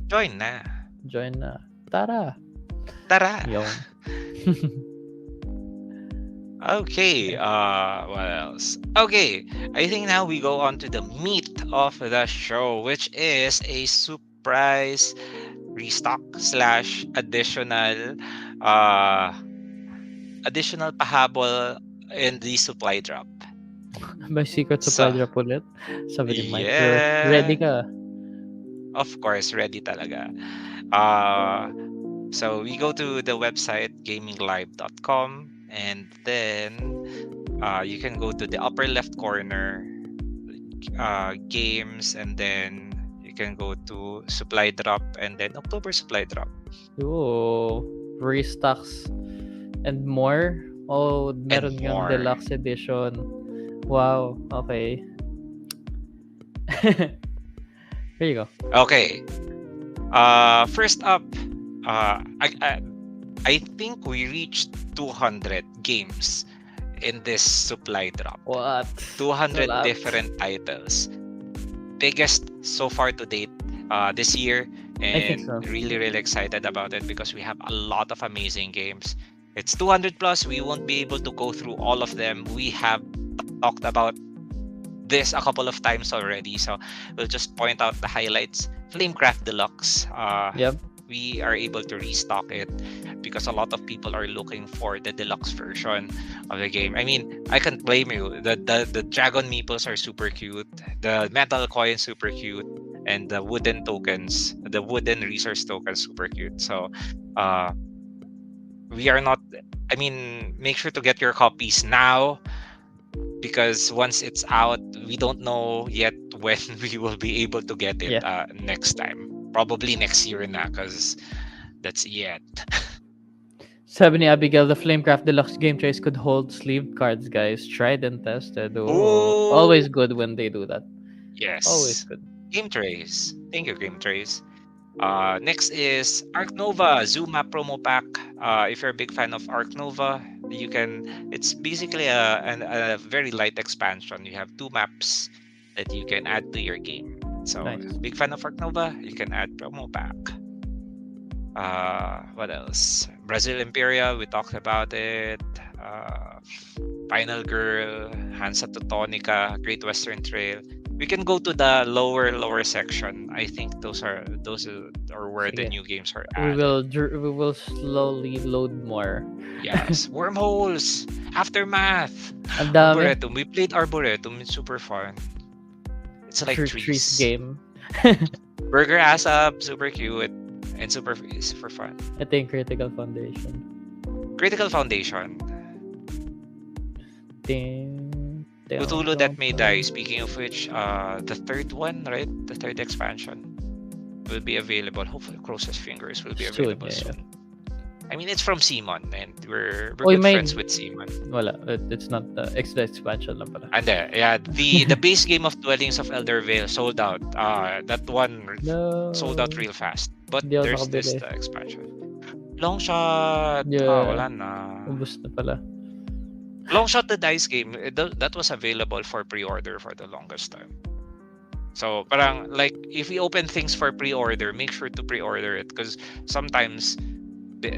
join na. join na. Tara. Tara. Yon. Okay, Okay. what else? Okay, I think now we go on to the meat of the show, which is a surprise restock slash uh additional pahabol in the supply drop. May secret supply So, drop ulit. Sabi ni Mike, ready yeah, ka? of course, ready talaga. Uh, so we go to the website gaminglive.com, and then you can go to the upper left corner, games, and then you can go to supply drop, and then October supply drop Ooh, restocks and more. Oh, and meron yung more. deluxe edition. Wow, okay. Here you go. Okay. First up, I think we reached 200 games in this supply drop. What? It's a 200 lot. different titles. Biggest so far to date this year, I think and so. really, really excited about it because we have a lot of amazing games. It's 200 plus. We won't be able to go through all of them. We have talked about this a couple of times already, so we'll just point out the highlights. Flamecraft Deluxe. Yep. We are able to restock it because a lot of people are looking for the deluxe version of the game. I mean, I can't blame you. The dragon meeples are super cute. The metal coins super cute, and the wooden tokens, the wooden resource tokens super cute. So, uh, we are not. I mean, make sure to get your copies now because once it's out, we don't know yet when we will be able to get it Yeah. next time. Probably next year na, because that's yet. Sabi ni Abigail, the Flamecraft Deluxe game trays could hold sleeved cards, guys. Tried and tested. Oh, Oh, always good when they do that. Always yes. good. Game Trace. Thank you, Game Trace. Next is Arc Nova Zoom Map promo pack. If you're a big fan of Arc Nova, you can. It's basically a very light expansion. You have two maps that you can add to your game. So, Nice. big fan of Arc Nova, you can add promo pack. What else? Brazil Imperial, we talked about it. Uh, Final Girl, Hansa Teutonica, Great Western Trail. We can go to the lower section. I think those are where the Sige. new games are We added. will we will slowly load more. Yes, wormholes, aftermath, Ang dami. arboretum. We played arboretum. It's super fun. It's like Trees trees. game. Burger ass up, super cute, and super fun. Ito yung Critical Foundation. Critical Foundation. Ting, ting, Cthulhu ting, That May Die. ting. Speaking of which, the third one, right? The third expansion will be available. Hopefully, Crosses Fingers will be Soon, available yeah. soon. I mean, it's from Simon, and we're Oy, good may... friends with Simon. Wala. It's not the expansion lang pala. And yeah, the base game of Dwellings of Eldervale sold out. That one No. sold out real fast. But Hindi ako there's this nakabili. the expansion. Long Shot. Yeah. Wala na. Ubus na pala. Long Shot the dice game, that was available for pre-order for the longest time. So parang like if we open things for pre-order, make sure to pre-order it because sometimes,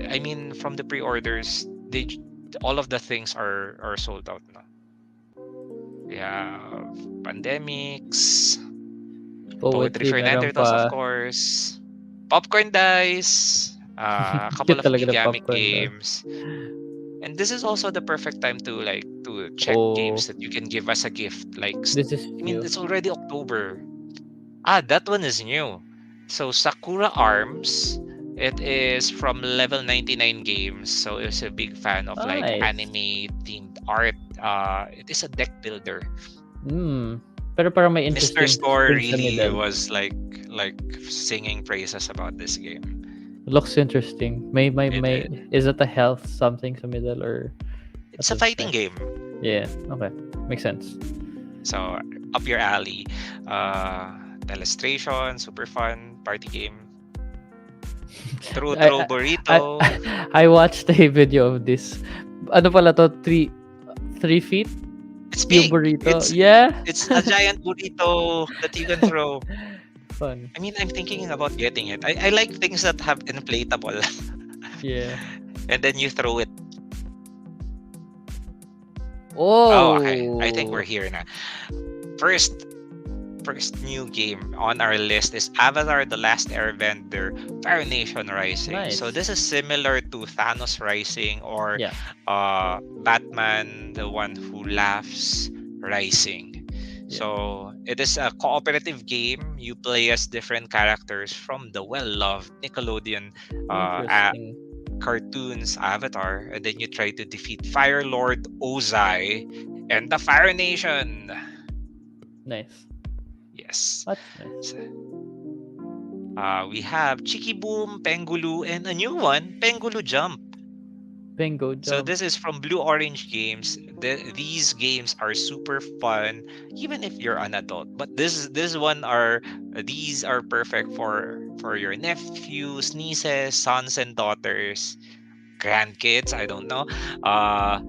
I mean, from the pre-orders, all of the things are sold out na. We have Pandemics, Poetry Poetry, for meron Neanderthals, of pa. course, Popcorn Dice, a couple Cute of talaga new ng gamic popcorn na. games. And this is also the perfect time to to check Oh, games that you can give us a gift. this is I mean, new. it's already October. Ah, that one is new. So Sakura Arms, it is from Level 99 Games. So it's a big fan of like Nice. anime themed art. It is a deck builder. Hmm. Pero parang may Mr. interesting Store things sa really middle. was like singing praises about this game. Looks interesting. It May. is. Is it a health something sa middle or It's what a was fighting that? game. Yeah. Okay. Makes sense. So up your alley. Telestration, super fun, party game. True, true, I, I burrito. I watched a video of this. Ano pala to? 3 feet? It's Yung big. burrito. Yeah. It's a giant burrito that you can throw. Fun. I mean, I'm thinking about getting it. I like things that have inflatable, Yeah. and then you throw it. Oh, okay. I think we're Oh. here now. First, first new game on our list is Avatar: The Last Airbender, Fire Nation Rising. So Nice. this is similar to Thanos Rising or Yeah. Batman, the one who laughs Rising. Yeah. So it is a cooperative game. You play as different characters from the well-loved Nickelodeon Interesting. cartoons Avatar, and then you try to defeat Fire Lord Ozai and the Fire Nation. Nice. Yes. That's nice. So, we have Chiki Boom, Pengulu, and a new one, Pengulu Jump. Bingo So jump. this is from Blue Orange Games. These games are super fun, even if you're an adult. But this one are these are perfect for your nephews, nieces, sons and daughters, grandkids. I don't know. Uh,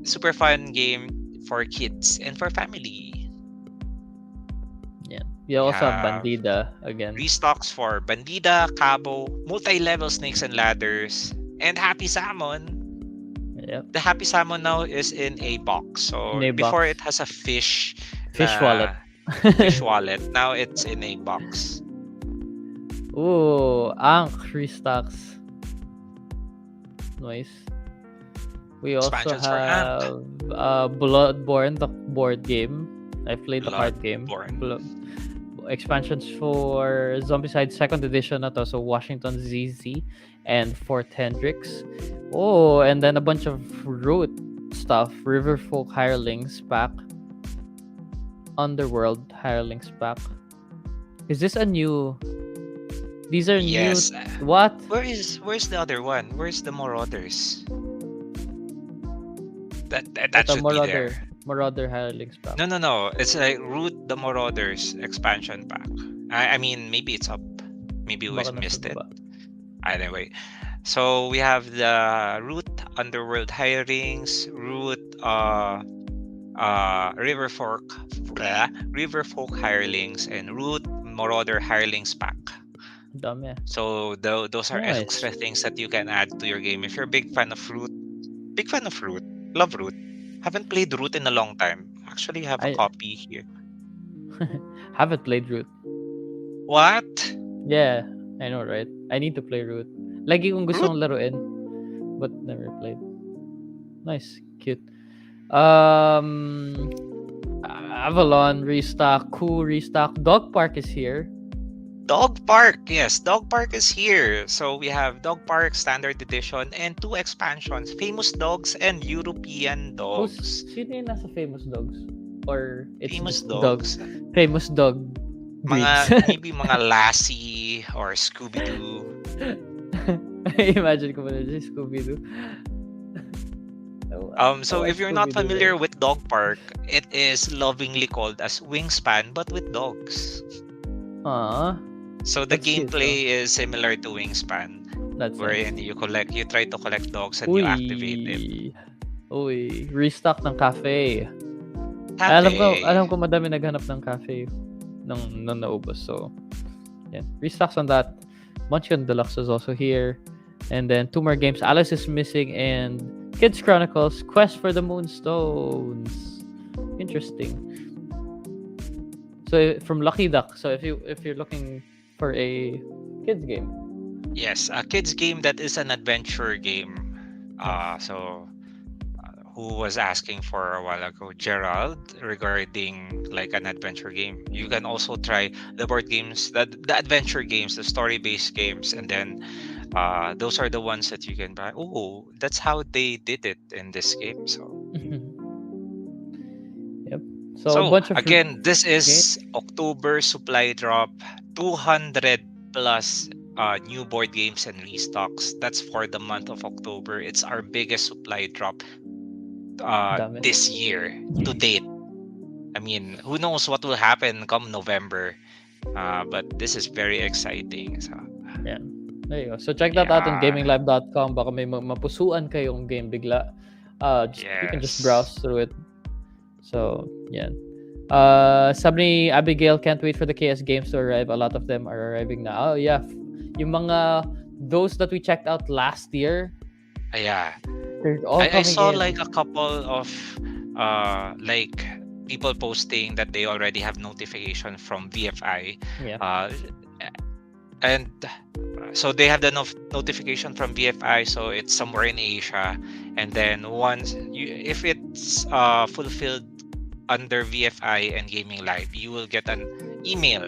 Super fun game for kids and for family. Yeah. You We also have have Bandida again. restocks for Bandida, Cabo, multi-level snakes and ladders, and Happy Salmon. Yep. The Happy Salmon now is in a box. In So a before box. it has a fish Fish wallet. na fish wallet. Now it's in a box. Ooh, Ankh restocks. Nice. We also Expansions for Ankh, have Bloodborne, the board game. I played the card game. Bloodborne. Expansions for Zombicide second edition na to. So Washington ZZ and Fort Hendricks. Oh, and then a bunch of root stuff. Riverfolk Hirelings pack. Underworld Hirelings pack. Is this a new? These are new. Yes. What? Where's the other one? Where's the Marauders? That Ito, should be there. Marauder Hirelings pack. No. It's like Root the Marauders expansion pack. I mean, maybe it's up. Maybe we Baka nasa missed it. baba. Anyway, so we have the Root Underworld Hirings, Root River Folk Hirelings, and Root Marauder Hirelings pack. Dami. So those are Nice. extra things that you can add to your game. If you're a big fan of Root, love Root. Haven't played Root in a long time. Actually, have a I copy here. haven't played Root. What? Yeah, I know, right? I need to play Root. Lagi kong Root? gustong laruin, but never played. Nice, cute. Um, Avalon restock, cool restock. Dog Park is here. Dog Park, yes, Dog Park is here. So we have Dog Park Standard Edition and 2 expansions, Famous Dogs and European Dogs. Sino yung nasa Famous Dogs? Or it's Famous just dog? Dogs, Famous dog breeds. maybe mga Lassie or Scooby-Doo. Imagine ko muna si Scooby-Doo. So if you're not familiar with Dog Park, it is lovingly called as Wingspan but with dogs. So the That's cute, gameplay is similar to Wingspan, that's wherein nice. you try to collect dogs and you activate it. Uy, restock ng cafe. Cafe. Alam ko madami naghanap ng cafe nung naubos. So, yeah. Restocks on that. Munchkin Deluxe is also here. And then 2 more games. Alice is Missing and Kids Chronicles Quest for the Moonstones. Interesting. So from Lucky Duck. So if you're looking for a kids game, Yes, a kids game that is an adventure game. nice. So who was asking for a while ago, Gerald, regarding like an adventure game. You can also try the board games, the adventure games, the story-based games, and then those are the ones that you can buy. Oh, that's how they did it in this game. So, Yep. So a so bunch of again, this game. is October supply drop, 200 plus new board games and restocks. That's for the month of October. It's our biggest supply drop Dami. this year to date. I mean, who knows what will happen come November? But this is very exciting. So, Yeah. There you go. So check that out on yeah, gaminglive.com. Baka may mapusuan kayong game bigla. You can just browse yes. through it. So, yeah. Sabi ni Abigail, can't wait for the KS games to arrive. A lot of them are arriving now. Oh, yeah. Yung mga, those that we checked out last year, Yeah. they're all I coming saw in. like a couple of like people posting that they already have notification from VFI. Yeah. Uh, and so they have the notification from VFI, so it's somewhere in Asia. And then once if it's fulfilled under VFI and Gaming Live, you will get an email.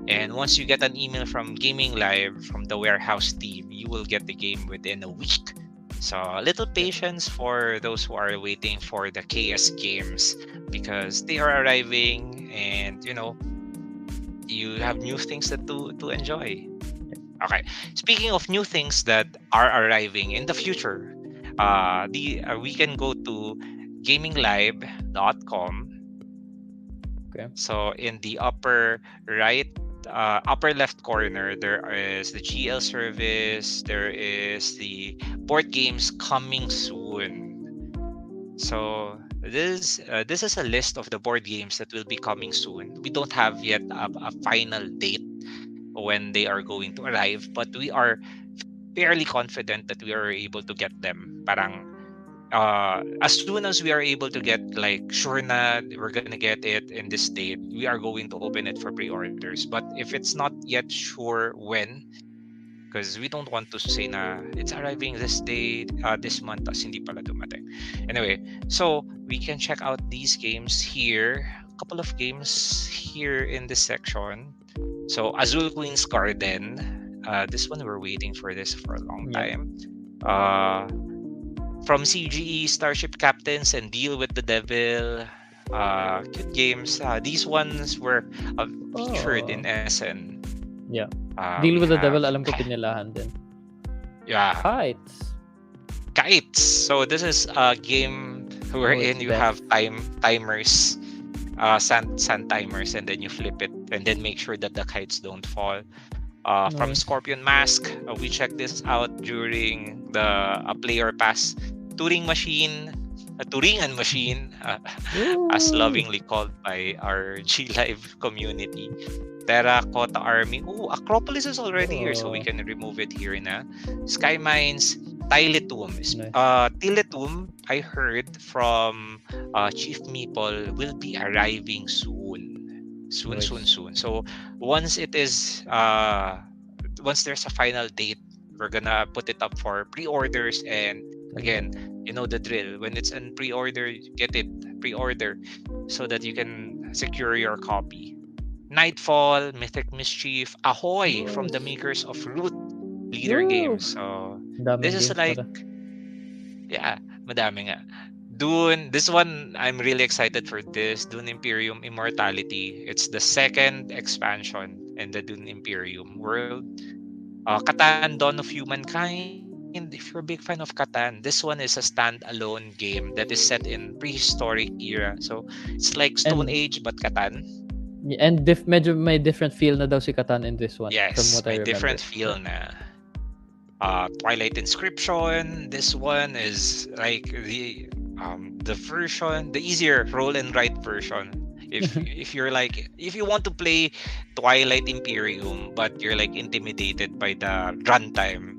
And once you get an email from Gaming Live, from the warehouse team, you will get the game within a week. So a little patience for those who are waiting for the KS games, because they are arriving, and you have new things to enjoy. Okay. Speaking of new things that are arriving in the future, we can go to gaminglive.com. Okay. So in the upper right, upper left corner, there is the GL service. There is the board games coming soon. So this is a list of the board games that will be coming soon. We don't have yet a final date when they are going to arrive, but we are fairly confident that we are able to get them. Parang as soon as we are able to get, like, sure na we're gonna get it in this date, we are going to open it for pre-orders. But if it's not yet sure when, because we don't want to say na it's arriving this day, this month, tas hindi pala dumating. Anyway, so we can check out these games here. A couple of games here in this section. So Azul Queen's Garden. This one, we're waiting for this for a long Yep. time. Uh, from CGE, Starship Captains and Deal with the Devil. Cute games. These ones were featured in Oh. SN. Yeah. We Deal with the have Devil, alam ko pinilahan din. yeah, Kites. kites. So this is a game Oh, it's wherein you Beth. have timers, sand timers, and then you flip it and then make sure that the kites don't fall. From Nice. Scorpion Mask, we checked this out during the player pass Turing machine, a Turingan machine, as Woo! lovingly called by our G Live community. Terracotta Army. Oh, Acropolis is already here, so we Oh, can remove it here na. Sky Mines, Tiletum. nice. Tiletum, I heard from Chief Meeple, will be arriving soon. Nice. Soon. So once it is, once there's a final date, we're gonna put it up for pre-orders. And again, you know the drill. When it's in pre-order, get it pre-order so that you can secure your copy. Nightfall, Mythic Mischief, Ahoy from the Nice. makers of Root Leader Woo! Games. So this Daming is games like, pala. yeah, madami nga. Dune, this one, I'm really excited for this. Dune Imperium Immortality. It's the second expansion in the Dune Imperium world. Catan, Dawn of Humankind. If you're a big fan of Catan, this one is a standalone game that is set in prehistoric era. So it's like Stone Age And but Catan. medyo may different feel na daw si Katan in this one from Yes, what I may different remember. feel Yeah. na. Twilight Inscription. This one is like the version, the easier roll and write version. If you want to play Twilight Imperium but you're like intimidated by the runtime,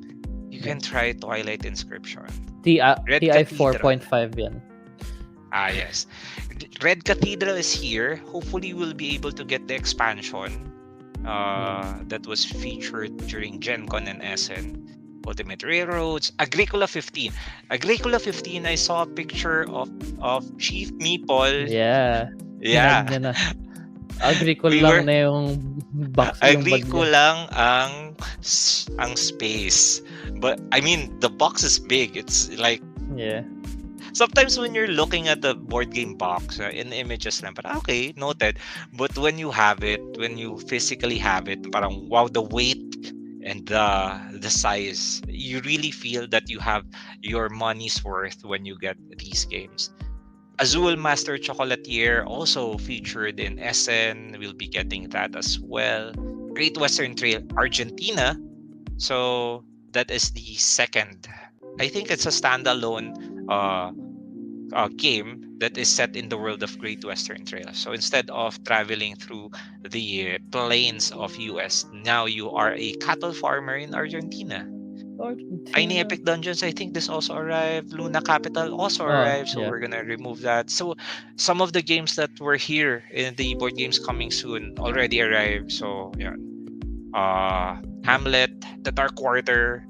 you Yeah. can try Twilight Inscription. TI Red TI Cathedral. 4.5 yan. Ah, yes. Red Cathedral is here. Hopefully, we'll be able to get the expansion Hmm. that was featured during Gen Con and SN. Ultimate Railroads, Agricola 15. Agricola 15, I saw a picture of Chief Meeple. Yeah. Hinag Yeah, niya na. Agricol we lang were na yung box, yung agree bag ko niya. lang ang space. But I mean, the box is big. It's like Yeah. sometimes when you're looking at the board game box in images lang, but okay, noted. But when you have it, when you physically have it, parang wow, the weight and the size, you really feel that you have your money's worth when you get these games. Azul Master Chocolatier also featured in SN. We'll be getting that as well. Great Western Trail Argentina. So that is the second. I think it's a standalone uh game that is set in the world of Great Western Trail. So instead of traveling through the plains of US, now you are a cattle farmer in Argentina. Tiny Argentina. Epic Dungeons, I think this also arrived. Luna Capital also Oh, arrived, so yeah. we're gonna remove that. So some of the games that were here in the board games coming soon already arrived. So yeah, Yep. Hamlet, The Dark Quarter,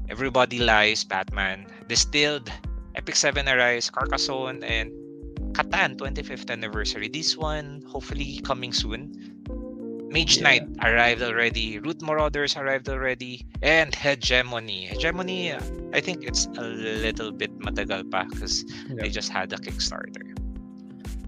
Everybody Lies, Batman, Distilled, Epic 7 Arise, Carcassonne, and Catan 25th anniversary. This one hopefully coming soon. Mage Yeah. Knight arrived already. Root Marauders arrived already. And Hegemony. Hegemony, I think it's a little bit matagal pa because they Yep. just had a Kickstarter.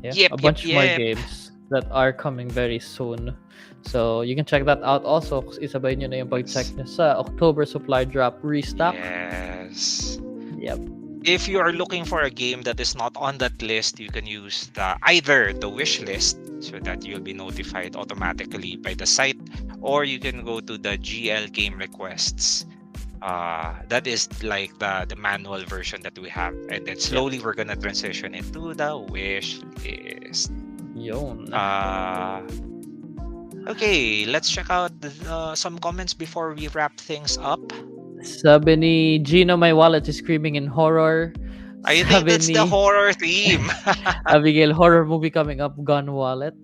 Yeah. A Yep, yep, bunch more yep. games that are coming very soon. So you can check that out also. Isabay nyo na yung pag-check Yes. nyo sa October supply drop restock. Yes. Yep. If you are looking for a game that is not on that list, you can use either the wish list so that you'll be notified automatically by the site, or you can go to the GL game requests. That is like the manual version that we have, and then Yep. slowly we're gonna transition into the wish list. Yun. Uh, okay, let's check out some comments before we wrap things up. Sabi ni Gino, my wallet is screaming in horror. I think Sabi that's the ni horror theme. Abigail, horror movie coming up, Gun Wallet.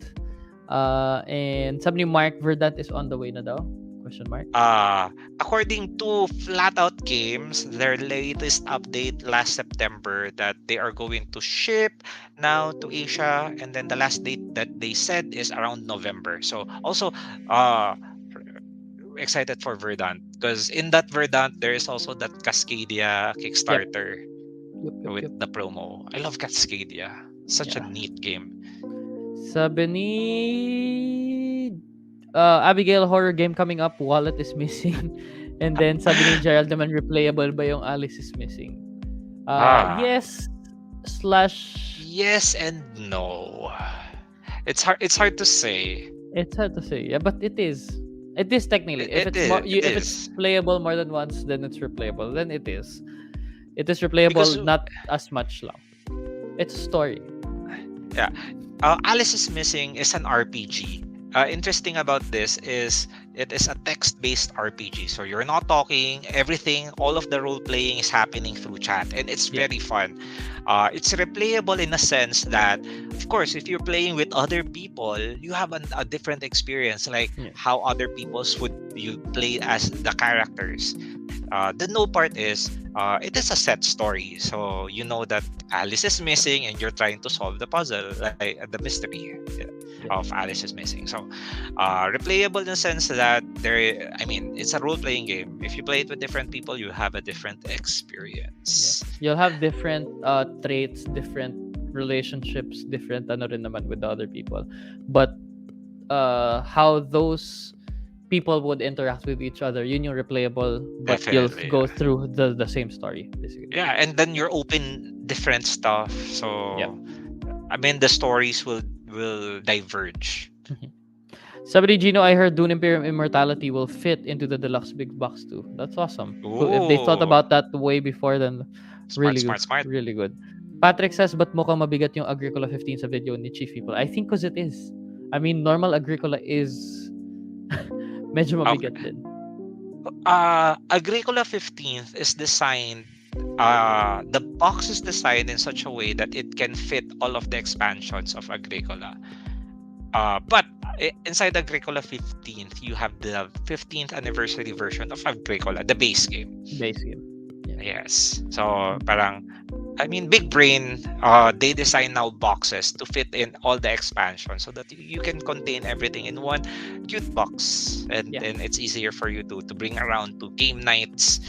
And sabi ni Mark, Verdant is on the way na daw? Question mark. Uh, According to Flatout Games, their latest update last September that they are going to ship now to Asia, and then the last date that they said is around November. So also uh excited for Verdant because in that Verdant there is also that Cascadia Yep. Kickstarter Yep, yep, with yep. the promo. I love Cascadia. Such a Yeah. neat game. Sabi ni Abigail, horror game coming up, wallet is missing. And then sabi ni Gerald naman, replayable ba yung Alice is missing? Ah, Yes slash yes and no. It's hard to say. it's hard to say. Yeah, but it is. It is technically. If It it's more, is. It if it's is. playable more than once, then it's replayable. Then it is. It is Because replayable, not as much lang. It's a story. yeah, Alice is Missing is an RPG. Interesting about this is it is a text-based RPG. So you're not talking, everything, all of the role playing is happening through chat, and it's Yeah. very fun. It's replayable in a sense that, of course, if you're playing with other people, you have a different experience, like Yeah. how other people's would you play as the characters. The no part is it is a set story, so you know that Alice is missing and you're trying to solve the puzzle, like the mystery Yeah. of Alice is missing. So replayable in the sense that I mean, it's a role-playing game. If you play it with different people, you have a different Yeah. experience. You'll have different traits, different relationships, different ano rin naman with the other people. But how those people would interact with each other, yun yung replayable, but you'll Definitely, go yeah. through the same story, basically. Yeah, and then you're open different stuff. Yep. So I mean, the stories will diverge. Sabi ni Gino, I heard Dune Imperium Immortality will fit into the deluxe big box too. That's awesome. Cool. If they thought Ooh, about that way before, then smart, really good. smart, smart. Really good. Patrick says, but mukhang mabigat yung Agricola 15 sa video ni Chief People. I think because it is. I mean, normal Agricola is medyo Okay. mabigat din. Agricola 15th is designed the box is designed in such a way that it can fit all of the expansions of Agricola. But inside Agricola 15th, you have the 15th anniversary version of Agricola, the base game. Base game. Yeah. Yes. So parang I mean, big brain. They design now boxes to fit in all the expansions so that you can contain everything in one cute box, and Yeah. then it's easier for you to bring around to game nights,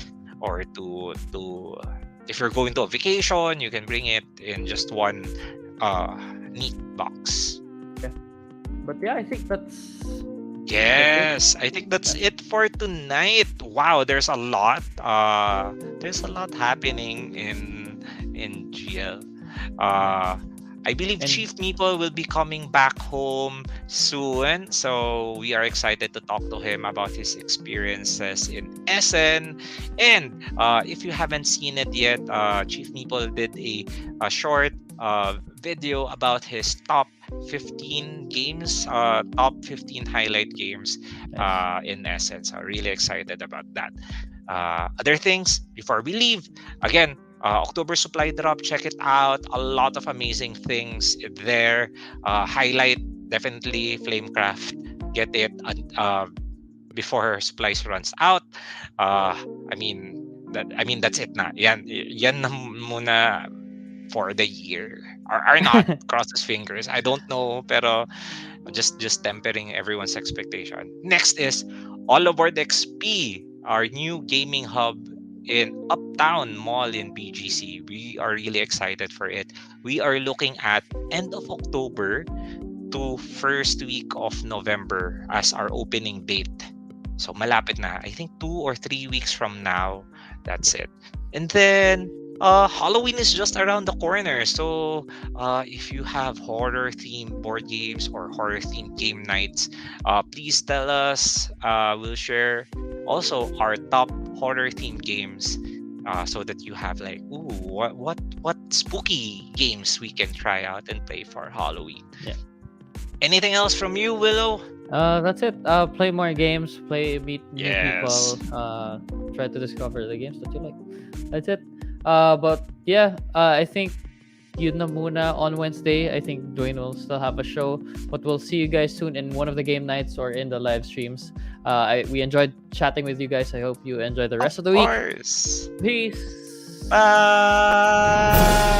or to if you're going to a vacation, you can bring it in just one neat box. Okay. But yeah, I think that's it. Yes, I think that's it for tonight. Wow, there's a lot happening in GL. Uh I believe And Chief Meeple will be coming back home soon, so we are excited to talk to him about his experiences in Essen. And if you haven't seen it yet, Chief Meeple did a short video about his top 15 games, top 15 highlight games nice. in Essen. So really excited about that. Other things before we leave, again, October supply drop, check it out. A lot of amazing things there. Highlight definitely Flamecraft. Get it before supplies runs out. Uh, I mean that's it na. Yan na muna for the year. Or not. Cross his fingers. I don't know, pero just tempering everyone's expectation. Next is All Aboard XP, our new gaming hub in Uptown Mall in BGC. We are really excited for it. We are looking at end of October to first week of November as our opening date. So malapit na. I think 2 or 3 weeks from now. That's it. And then Halloween is just around the corner. So if you have horror themed board games or horror themed game nights, please tell us. We'll share also our top horror themed games, so that you have like, ooh, what spooky games we can try out and play for Halloween. Yeah. Anything else from you, Willow? That's it. Play more games. Meet new people. Yes. Try to discover the games that you like. That's it. But yeah, I think yun na muna on Wednesday. I think Dwayne will still have a show, but we'll see you guys soon in one of the game nights or in the live streams. We enjoyed chatting with you guys. I hope you enjoy the Of rest of the week. course. Peace. Bye.